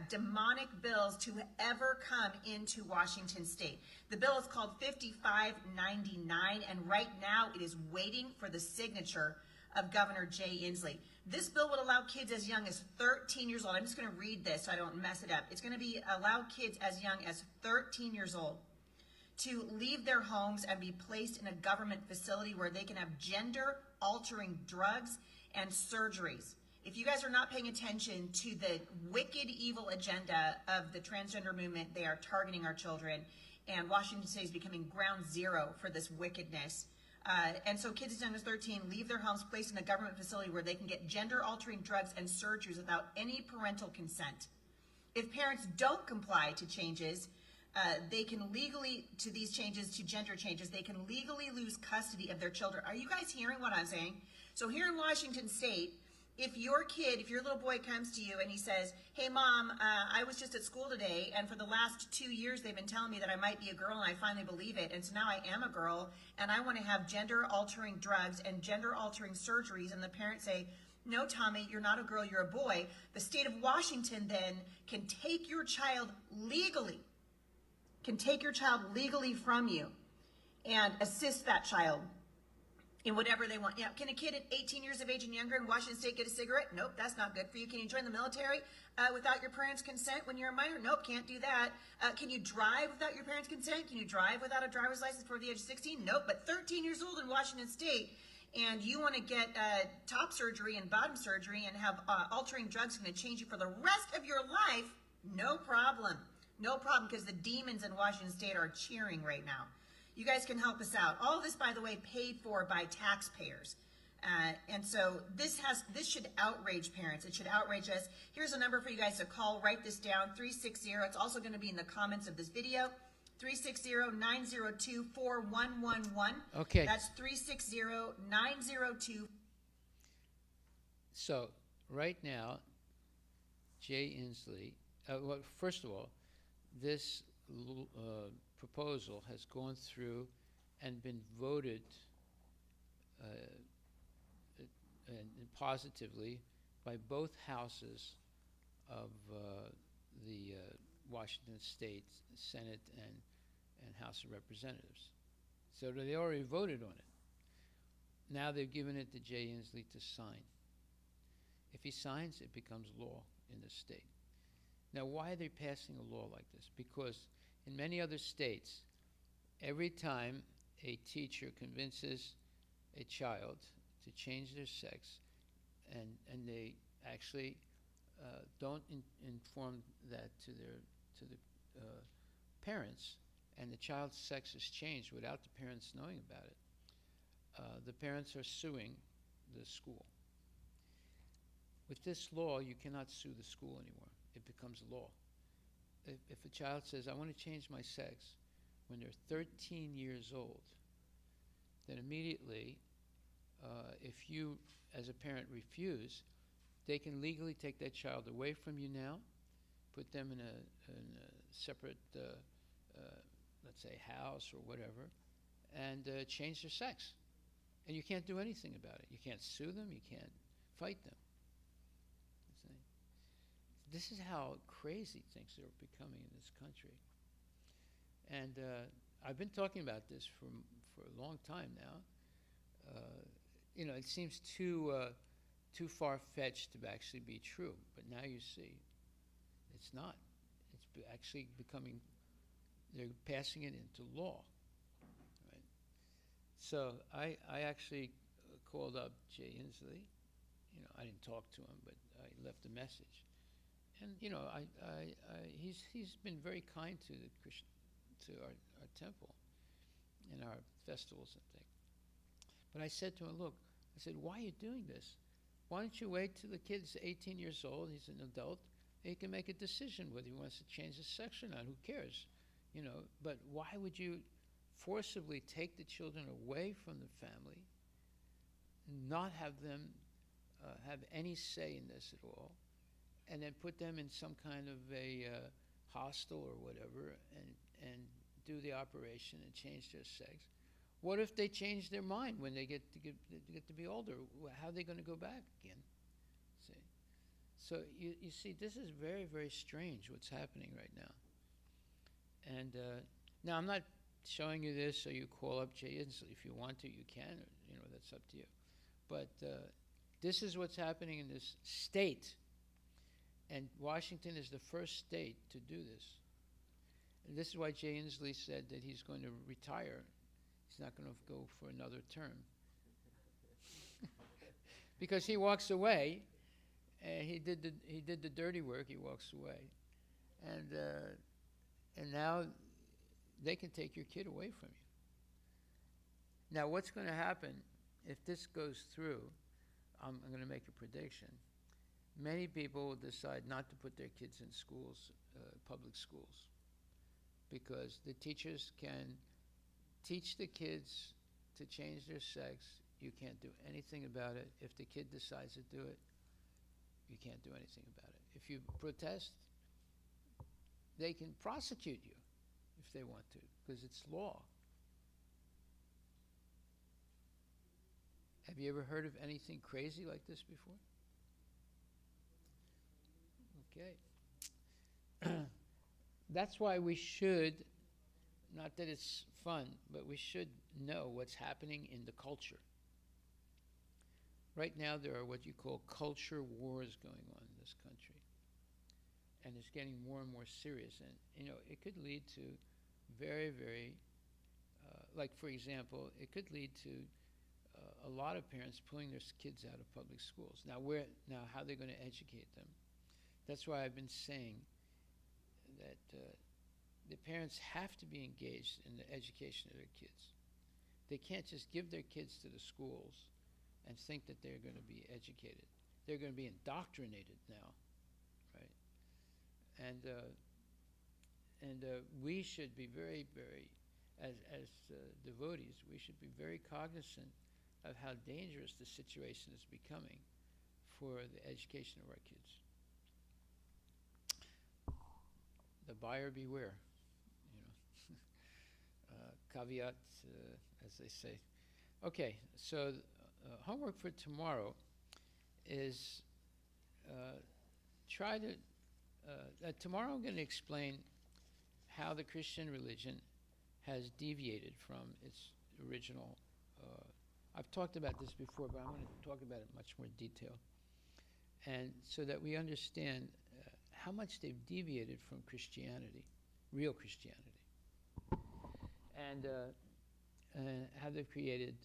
demonic bills to ever come into Washington State. The bill is called 5599, and right now it is waiting for the signature of Governor Jay Inslee. This bill would allow kids as young as 13 years old. I'm just going to read this so I don't mess it up. It's going to allow kids as young as 13 years old to leave their homes and be placed in a government facility where they can have gender-altering drugs and surgeries. If you guys are not paying attention to the wicked, evil agenda of the transgender movement, they are targeting our children, and Washington State is becoming ground zero for this wickedness. And so kids as young as 13 leave their homes, placed in a government facility where they can get gender-altering drugs and surgeries without any parental consent. If parents don't comply to changes, they can legally, to these changes, to gender changes, they can legally lose custody of their children. Are you guys hearing what I'm saying? So here in Washington State, if your little boy comes to you and he says, hey mom, I was just at school today, and for the last 2 years they've been telling me that I might be a girl, and I finally believe it, and so now I am a girl, and I want to have gender-altering drugs and gender-altering surgeries, and the parents say, no, Tommy, you're not a girl, you're a boy, the state of Washington then can take your child legally from you and assist that child in whatever they want. Yeah, can a kid at 18 years of age and younger in Washington State get a cigarette? Nope, that's not good for you. Can you join the military without your parents' consent when you're a minor? Nope, can't do that. Can you drive without your parents' consent? Can you drive without a driver's license before the age of 16? Nope, but 13 years old in Washington State, and you want to get top surgery and bottom surgery and have altering drugs going to change you for the rest of your life, no problem. No problem, because the demons in Washington State are cheering right now. You guys can help us out. All of this, by the way, paid for by taxpayers. And so this should outrage parents. It should outrage us. Here's a number for you guys to call. Write this down, 360. It's also going to be in the comments of this video. 360-902-4111. Okay. That's 360-902. So right now, Jay Inslee, well, first of all, this proposal has gone through and been voted and positively by both houses of the Washington State Senate and House of Representatives. So they already voted on it. Now they've given it to Jay Inslee to sign. If he signs, it becomes law in the state. Now, why are they passing a law like this? Because in many other states, every time a teacher convinces a child to change their sex, and they actually don't inform that to the parents, and the child's sex is changed without the parents knowing about it, the parents are suing the school. With this law, you cannot sue the school anymore. It becomes law. If a child says, I want to change my sex, when they're 13 years old, then immediately, if you, as a parent, refuse, they can legally take that child away from you now, put them in a separate, let's say, house or whatever, and change their sex. And you can't do anything about it. You can't sue them. You can't fight them. See? This is how crazy things are becoming in this country. And I've been talking about this for a long time now. It seems too far-fetched to actually be true, but now you see, it's not. It's actually becoming. They're passing it into law. Right? So I actually called up Jay Inslee. I didn't talk to him, but I left a message. And he's been very kind to our temple and our festivals and things. But I said to him, look, I said, why are you doing this? Why don't you wait till the kid's 18 years old, he's an adult, and he can make a decision whether he wants to change his sex or not, who cares? But why would you forcibly take the children away from the family, not have them have any say in this at all, and then put them in some kind of a hostel or whatever and do the operation and change their sex? What if they change their mind when they get to be older? How are they going to go back again? See? So you see, this is very, very strange what's happening right now. And now I'm not showing you this so you call up Jay Inslee. If you want to, you can. That's up to you. But this is what's happening in this state. And Washington is the first state to do this. And this is why Jay Inslee said that he's going to retire. He's not going to go for another term. Because he walks away, and he did the dirty work, he walks away. And now they can take your kid away from you. Now what's going to happen if this goes through? I'm going to make a prediction. Many people will decide not to put their kids in schools, public schools, because the teachers can teach the kids to change their sex. You can't do anything about it. If the kid decides to do it, you can't do anything about it. If you protest, they can prosecute you if they want to, because it's law. Have you ever heard of anything crazy like this before? Okay. That's why we should, not that it's fun, but we should know what's happening in the culture. Right now there are what you call culture wars going on in this country. And it's getting more and more serious. And, it could lead to very, very, like for example, it could lead to a lot of parents pulling their kids out of public schools. Now how are they going to educate them? That's why I've been saying that the parents have to be engaged in the education of their kids. They can't just give their kids to the schools and think that they're going to be educated. They're going to be indoctrinated now, right? And we should be very, very, as devotees, we should be very cognizant of how dangerous the situation is becoming for the education of our kids. The buyer beware, caveat, as they say. Okay, so homework for tomorrow is tomorrow I'm going to explain how the Christian religion has deviated from its original. I've talked about this before, but I'm going to talk about it in much more detail. And so that we understand how much they've deviated from Christianity, real Christianity, and how they've created,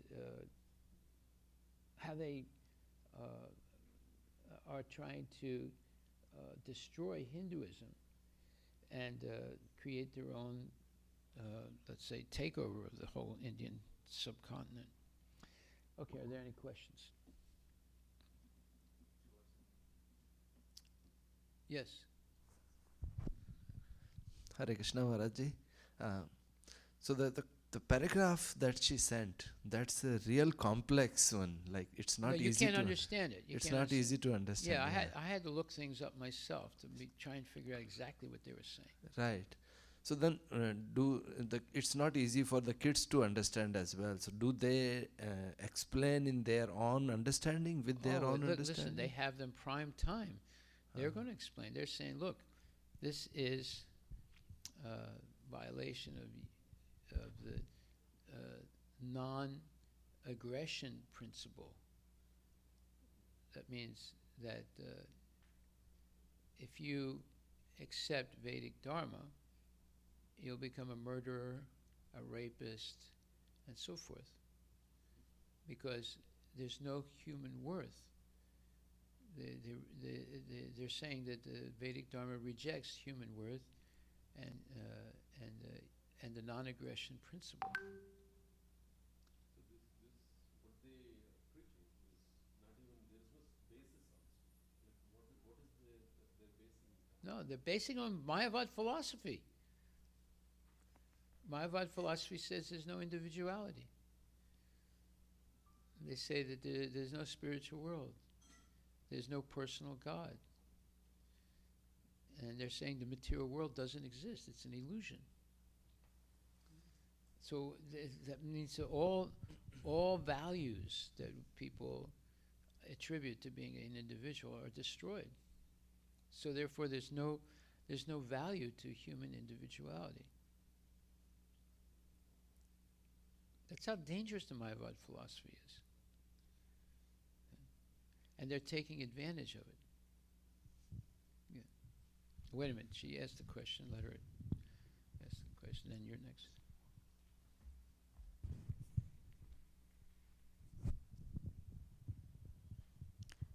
how they are trying to destroy Hinduism and create their own, let's say, takeover of the whole Indian subcontinent. Okay, are there any questions? Yes. Hare Krishna Maharaj Ji. So the paragraph that she sent, that's a real complex one. Like it's not No, you easy can't to understand it. It's not easy to understand. Yeah, I had to look things up myself to try and figure out exactly what they were saying. Right. So then, it's not easy for the kids to understand as well. So do they explain in their own understanding, with their own understanding? Listen, they have them prime time. They're going to explain. They're saying, look, this is violation of the non-aggression principle. That means that if you accept Vedic Dharma, you'll become a murderer, a rapist, and so forth. Because there's no human worth. They're saying that the Vedic Dharma rejects human worth and the non-aggression principle. No, they're basing on Mayavad philosophy. Mayavad philosophy says there's no individuality. They say that there's no spiritual world. There's no personal God. And they're saying the material world doesn't exist. It's an illusion. So that means that all values that people attribute to being an individual are destroyed. So therefore there's no value to human individuality. That's how dangerous the Mayavad philosophy is. And they're taking advantage of it. Yeah. Wait a minute, she asked the question, let her ask the question, then you're next.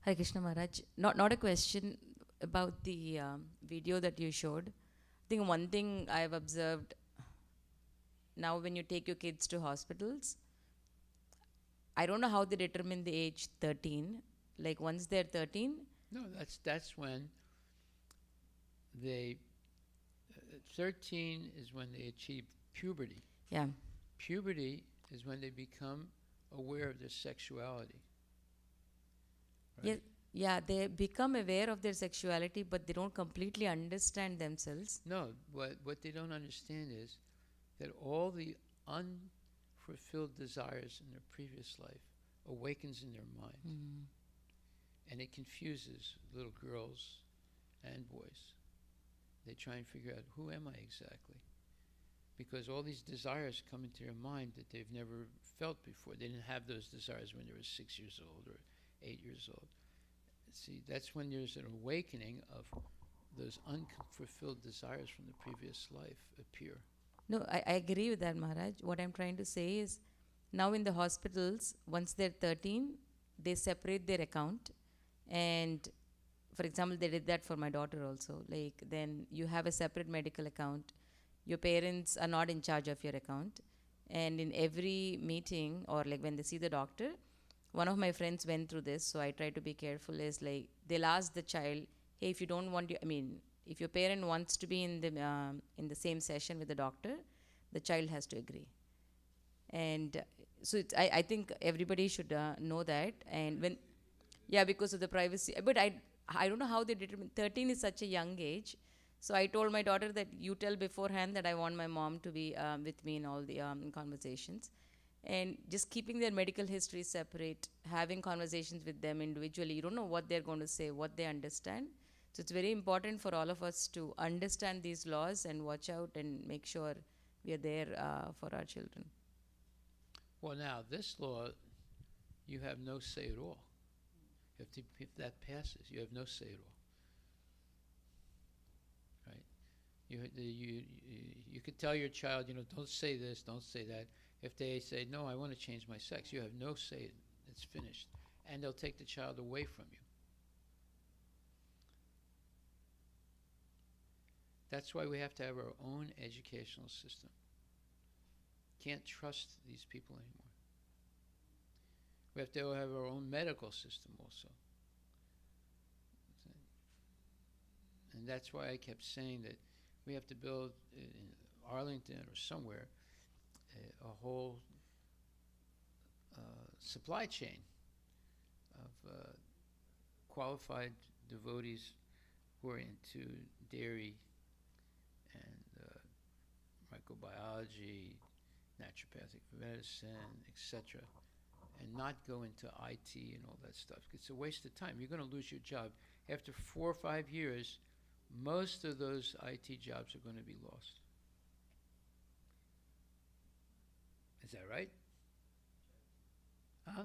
Hare Krishna Maharaj, not a question about the video that you showed. I think one thing I've observed now when you take your kids to hospitals, I don't know how they determine the age 13. Like once they're 13? No, that's when they 13 is when they achieve puberty. Yeah. Puberty is when they become aware of their sexuality. Right? Yeah, they become aware of their sexuality, but they don't completely understand themselves. No, what they don't understand is that all the unfulfilled desires in their previous life awakens in their mind. Mm. And it confuses little girls and boys. They try and figure out, who am I exactly? Because all these desires come into their mind that they've never felt before. They didn't have those desires when they were 6 years old or 8 years old. See, that's when there's an awakening of those unfulfilled desires from the previous life appear. No, I agree with that, Maharaj. What I'm trying to say is, now in the hospitals, once they're 13, they separate their account. And for example, they did that for my daughter also. Like, then you have a separate medical account. Your parents are not in charge of your account. And in every meeting, or like when they see the doctor, one of my friends went through this, so I try to be careful, is like, they'll ask the child, hey, if you don't want to, if your parent wants to be in the same session with the doctor, the child has to agree. And so I think everybody should know that. And when, yeah, because of the privacy. But I don't know how they determine. 13 is such a young age. So I told my daughter that you tell beforehand that I want my mom to be with me in all the conversations. And just keeping their medical history separate, having conversations with them individually. You don't know what they're going to say, what they understand. So it's very important for all of us to understand these laws and watch out and make sure we are there for our children. Well, now, this law, you have no say at all. If that passes, you have no say at all. Right? You could tell your child, don't say this, don't say that. If they say, no, I want to change my sex, you have no say. It's finished. And they'll take the child away from you. That's why we have to have our own educational system. Can't trust these people anymore. We have to have our own medical system also. And that's why I kept saying that we have to build in Arlington or somewhere a whole supply chain of qualified devotees who are into dairy and microbiology, naturopathic medicine, etc., and not go into IT and all that stuff. It's a waste of time. You're going to lose your job. After 4 or 5 years, most of those IT jobs are going to be lost. Is that right? Huh?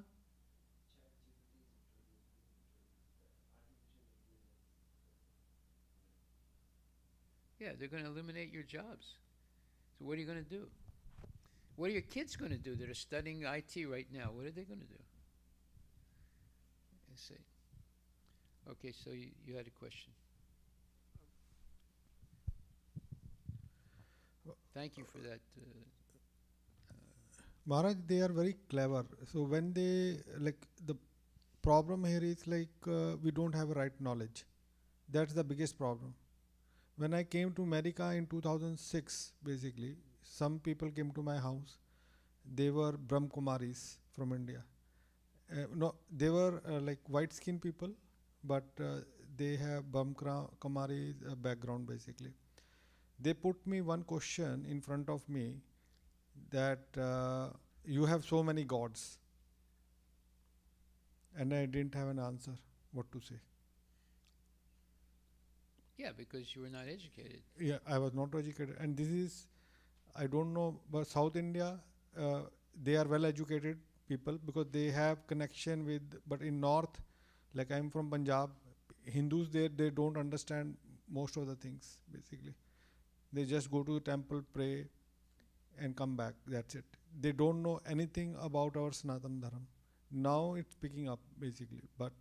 Yeah, they're going to eliminate your jobs. So what are you going to do? What are your kids going to do that are studying IT right now? What are they going to do? Let's see. Okay, so you had a question. Thank you for that. Maharaj, they are very clever. So when they, like, the problem here is like we don't have right knowledge. That's the biggest problem. When I came to America in 2006, basically, some people came to my house. They were Brahm Kumaris from India. No, they were like white skinned people, but they have Brahm Kumari background basically. They put me one question in front of me that you have so many gods, and I didn't have an answer what to say. Yeah, because you were not educated. Yeah, I was not educated, and this is, I don't know, but South India, they are well educated people because they have connection with, but in North, like I'm from Punjab, Hindus there, they don't understand most of the things basically. They just go to the temple, pray, and come back. That's it. They don't know anything about our Sanatana Dharma. Now it's picking up basically, but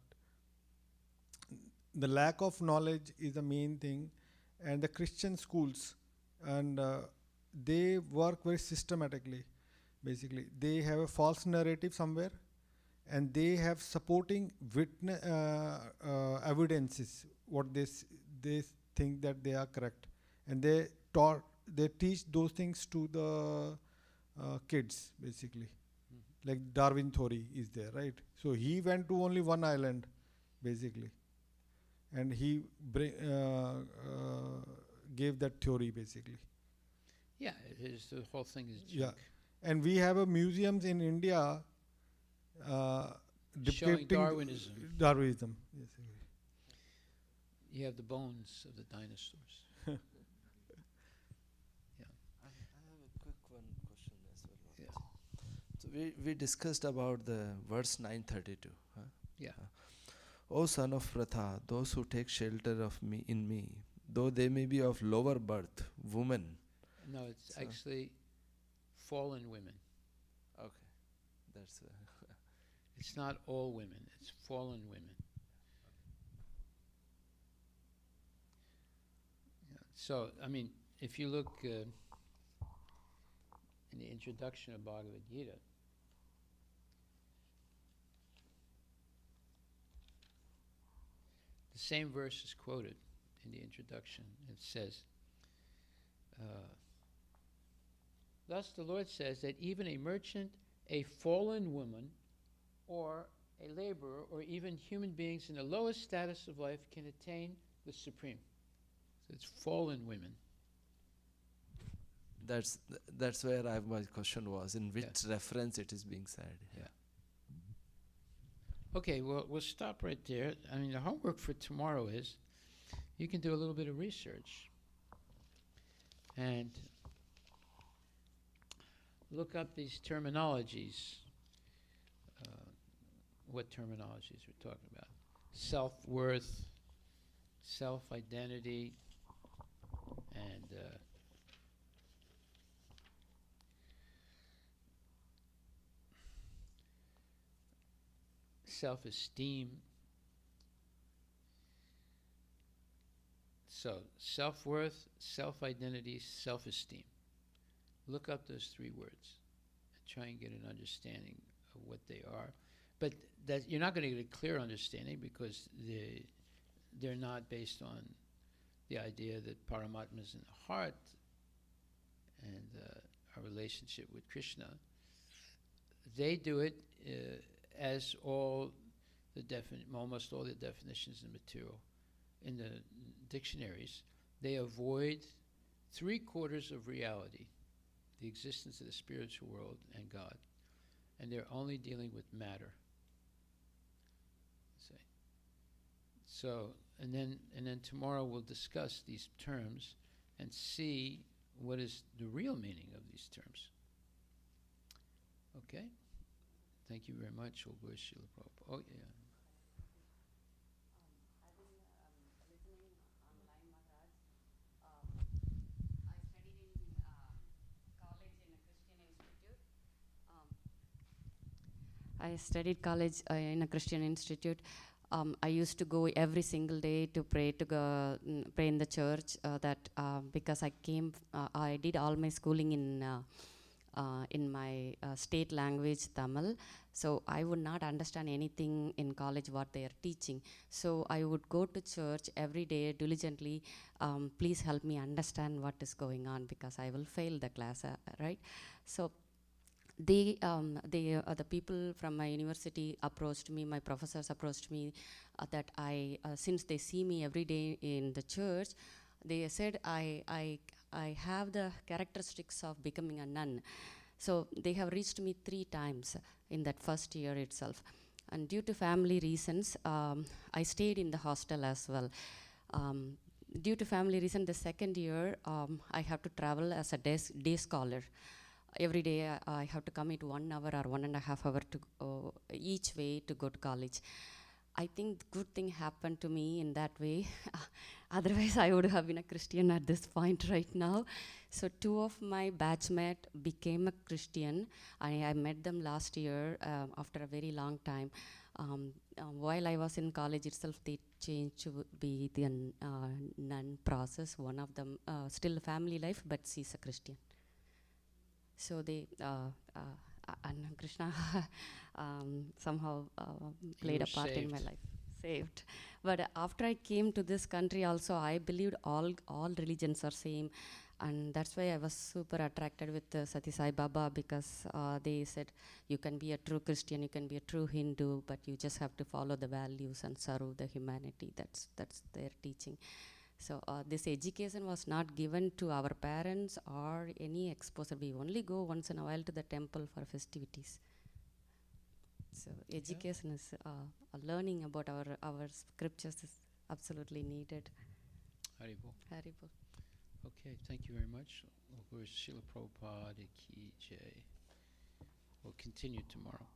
the lack of knowledge is the main thing. And the Christian schools, and they work very systematically. Basically, they have a false narrative somewhere, and they have supporting witness evidences. What they think that they are correct, and they teach those things to the kids basically. Like Darwin theory is there, right? So he went to only one island basically, and he gave that theory basically. Yeah, it is, the whole thing is junk. Yeah, and we have a museums in India Showing depicting Darwinism. Darwinism. Yes. You have the bones of the dinosaurs. I have a quick one question as well. Yeah. So we discussed about the verse 932. Huh? Yeah. O son of Pratha, those who take shelter of me in me, though they may be of lower birth, women. No, it's actually fallen women. Okay, that's. It's not all women. It's fallen women. Yeah. So, I mean, if you look in the introduction of Bhagavad Gita, the same verse is quoted in the introduction. It says, thus the Lord says that even a merchant, a fallen woman, or a laborer, or even human beings in the lowest status of life can attain the supreme. So it's fallen women. That's where my question was. In which reference it is being said? Yeah. Okay, well, we'll stop right there. I mean, the homework for tomorrow is you can do a little bit of research and look up these terminologies. What terminologies we're talking about? Self-worth, self-identity, and self-esteem. So, self-worth, self-identity, self-esteem. Look up those three words and try and get an understanding of what they are. But that you're not going to get a clear understanding because they're not based on the idea that Paramatma is in the heart and our relationship with Krishna. They do it as almost all the definitions in material in the dictionaries. They avoid 3/4 of reality, the existence of the spiritual world and God, and they're only dealing with matter. So, and then tomorrow we'll discuss these terms and see what is the real meaning of these terms. Okay? Thank you very much. Oh, yeah. I studied college in a Christian institute. I used to go every single day to pray pray in the church. Because I did all my schooling in my state language, Tamil. So I would not understand anything in college what they are teaching. So I would go to church every day diligently. Please help me understand what is going on because I will fail the class, right? So the people from my university approached me, my professors approached me, that since they see me every day in the church, they said I have the characteristics of becoming a nun. So they have reached me 3 times in that first year itself. And due to family reasons, I stayed in the hostel as well. Due to family reason, the second year, I have to travel as a day scholar. Every day I have to commit 1 hour or 1.5 hours to each way to go to college. I think good thing happened to me in that way. Otherwise, I would have been a Christian at this point right now. So 2 of my batchmates became a Christian. I met them last year after a very long time. While I was in college itself, they changed to be the nun process. One of them still family life, but she's a Christian. So they and Krishna somehow played a part in my life, saved. But after I came to this country also, I believed all religions are same, and that's why I was super attracted with Sati Sai Baba, because they said you can be a true Christian, you can be a true Hindu, but you just have to follow the values and serve the humanity. That's their teaching. So this education was not given to our parents or any exposure. We only go once in a while to the temple for festivities. So education is learning about our scriptures is absolutely needed. Haribol. Haribol. Okay, thank you very much. Srila Prabhupada Ki Jai. We'll continue tomorrow.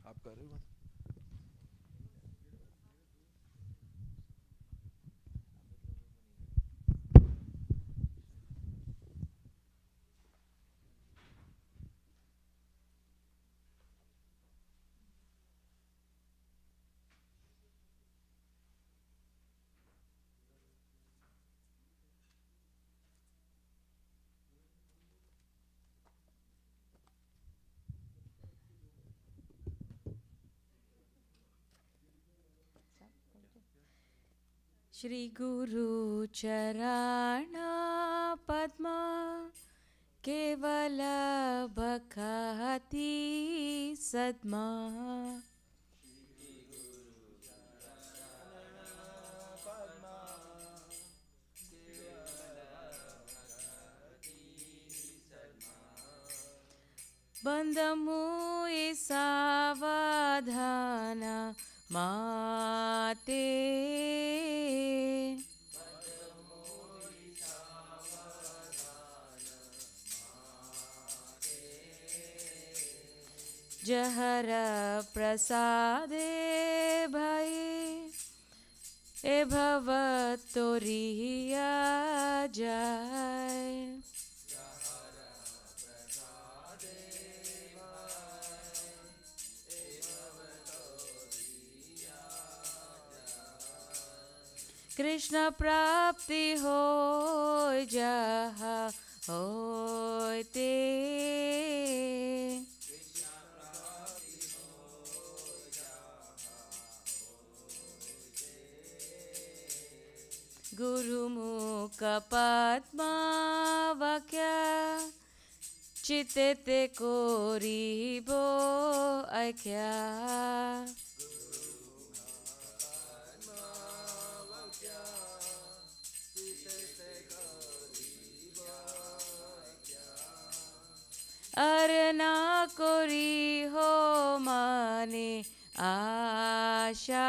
आप कर रहे हो बात? Shri Guru Charana Padma Kevala Bhakati Sadma Bandamu Isavadhana Mate Jahara Prasade Bhai E Bhavatoriya Jai Krishna प्राप्ति होय जहाँ होय ते गुरुमुख पद्मा वाक्य चित्ते कोरिबो ऐक्या अरना कोरी हो माने आशा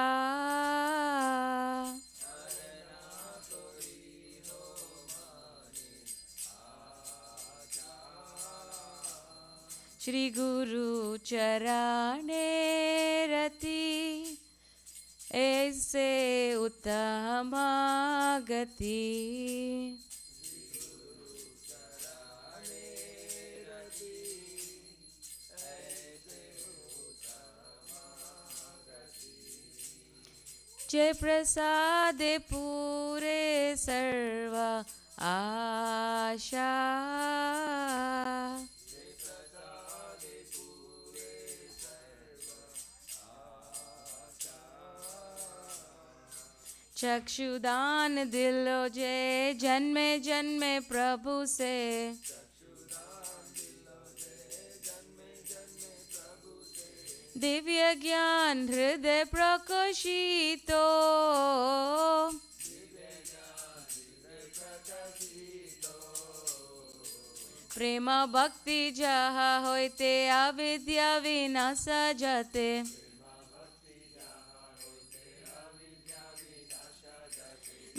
श्री गुरु चराने रति ऐसे उत्तम गति जय प्रसाद पूरे सर्व आशा चक्षुदान दिलो जय जन्मे जन्मे प्रभु से दिव्य ज्ञान हृदय प्रकाशितो प्रेम भक्ति जहाँ होते अविद्या विनाश जाते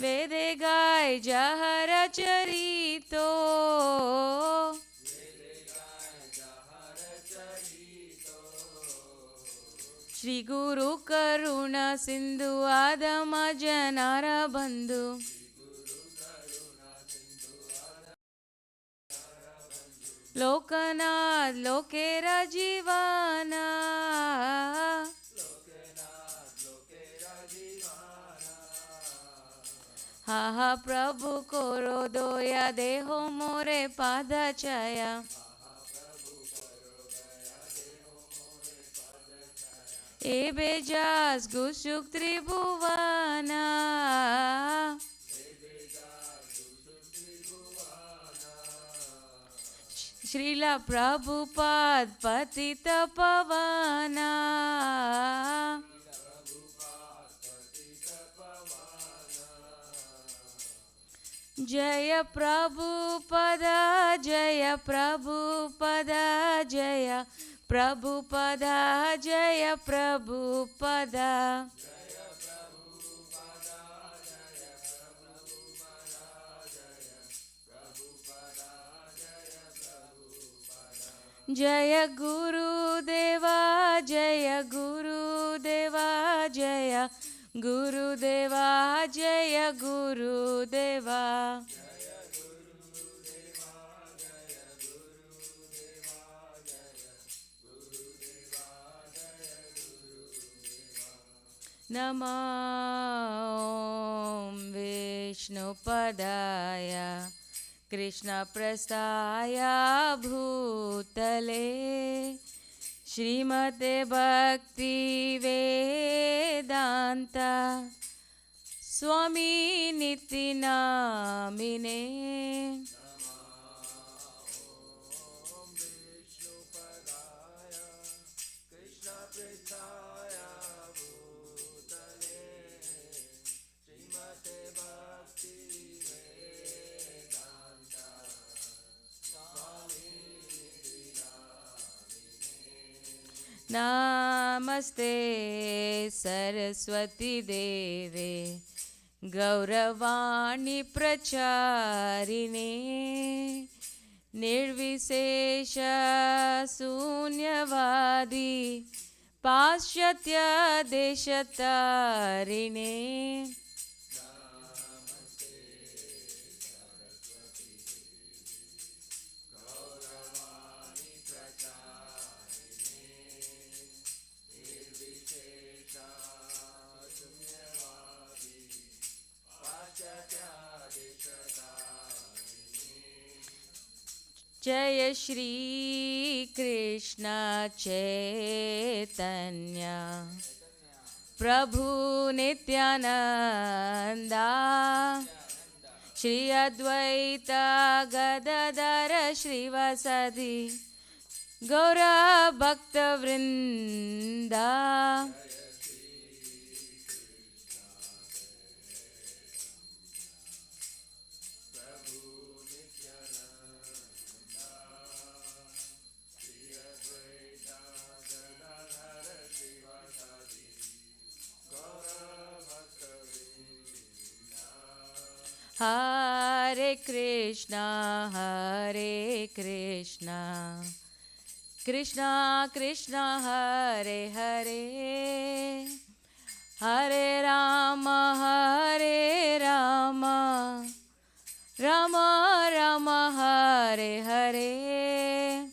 वेदे गाय जहाँ रचरितो श्री गुरु करुणा सिंधु आदम जनार बंधु लोकनाथ लोकेरा जीवाना हा हा प्रभु कोरो दोया देहो मोरे पादा छाया ए बेजास गुसुक त्रिभुवना श्रीला प्रभुपाद पतित पवना जय प्रभुपदा जय प्रभुपदा जय प्रभुपदा जय प्रभुपदा जय गुरुदेवा जय गुरुदेवा जय गुरुदेवा जय गुरुदेवा नमो विष्णुपदाय कृष्णप्रस्थाय भूतले श्रीमते भक्ति वेदांत स्वामी नित्य नामिने नमस्ते सरस्वती देवे गौरवाणी प्रचारिणे निर्विशेष शून्यवादी पाश्चात्य देशतारिणे Jaya Shri Krishna Chaitanya Prabhu Nityananda Shri Advaita Gadadara Shrivasadi Gaura Bhakta Vrinda Hare Krishna, Krishna Krishna, Hare Hare, Hare Rama, Rama Rama, Hare Hare.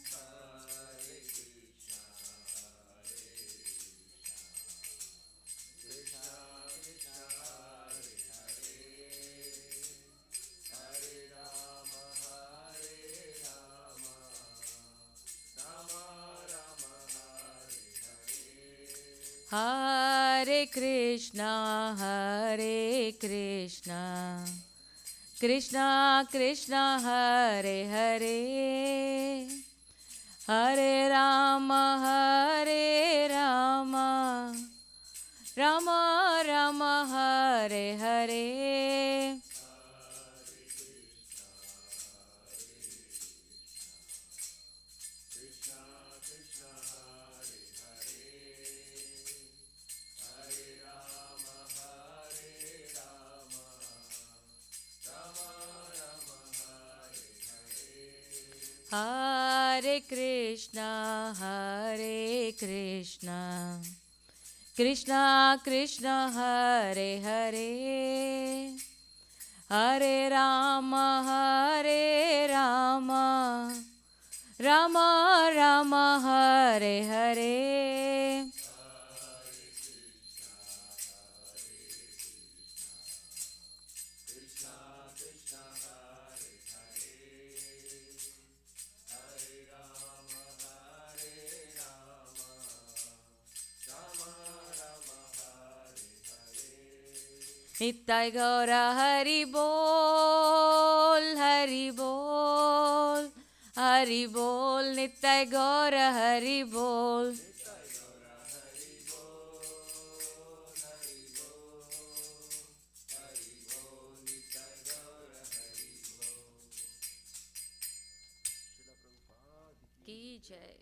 Hare Krishna, Krishna Krishna, Hare Hare, Hare Rama, Rama Rama, Hare Hare. Hare Krishna, Krishna Krishna, Hare Hare, Hare Rama, Rama Rama, Hare Hare. Nittai Gaura Hari Bol, Hari Bol, Hari Bol, Nittai Gaura Hari Bol. Ki Jai.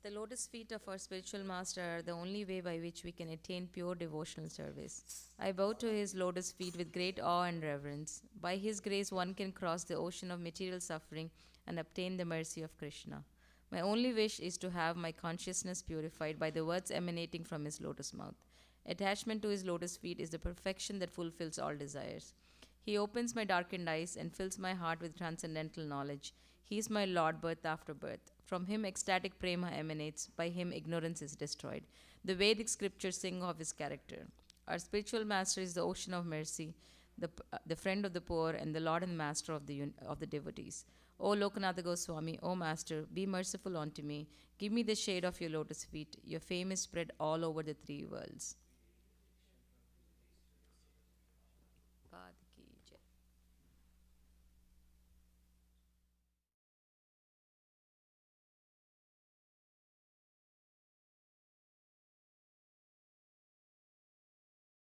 The lotus feet of our spiritual master are the only way by which we can attain pure devotional service. I bow to his lotus feet with great awe and reverence. By his grace, one can cross the ocean of material suffering and obtain the mercy of Krishna. My only wish is to have my consciousness purified by the words emanating from his lotus mouth. Attachment to his lotus feet is the perfection that fulfills all desires. He opens my darkened eyes and fills my heart with transcendental knowledge. He is my Lord, birth after birth. From him ecstatic prema emanates, by him ignorance is destroyed. The Vedic scriptures sing of his character. Our spiritual master is the ocean of mercy, the friend of the poor, and the Lord and master of the devotees. O Lokanatha Goswami, O Master, be merciful unto me. Give me the shade of your lotus feet. Your fame is spread all over the three worlds.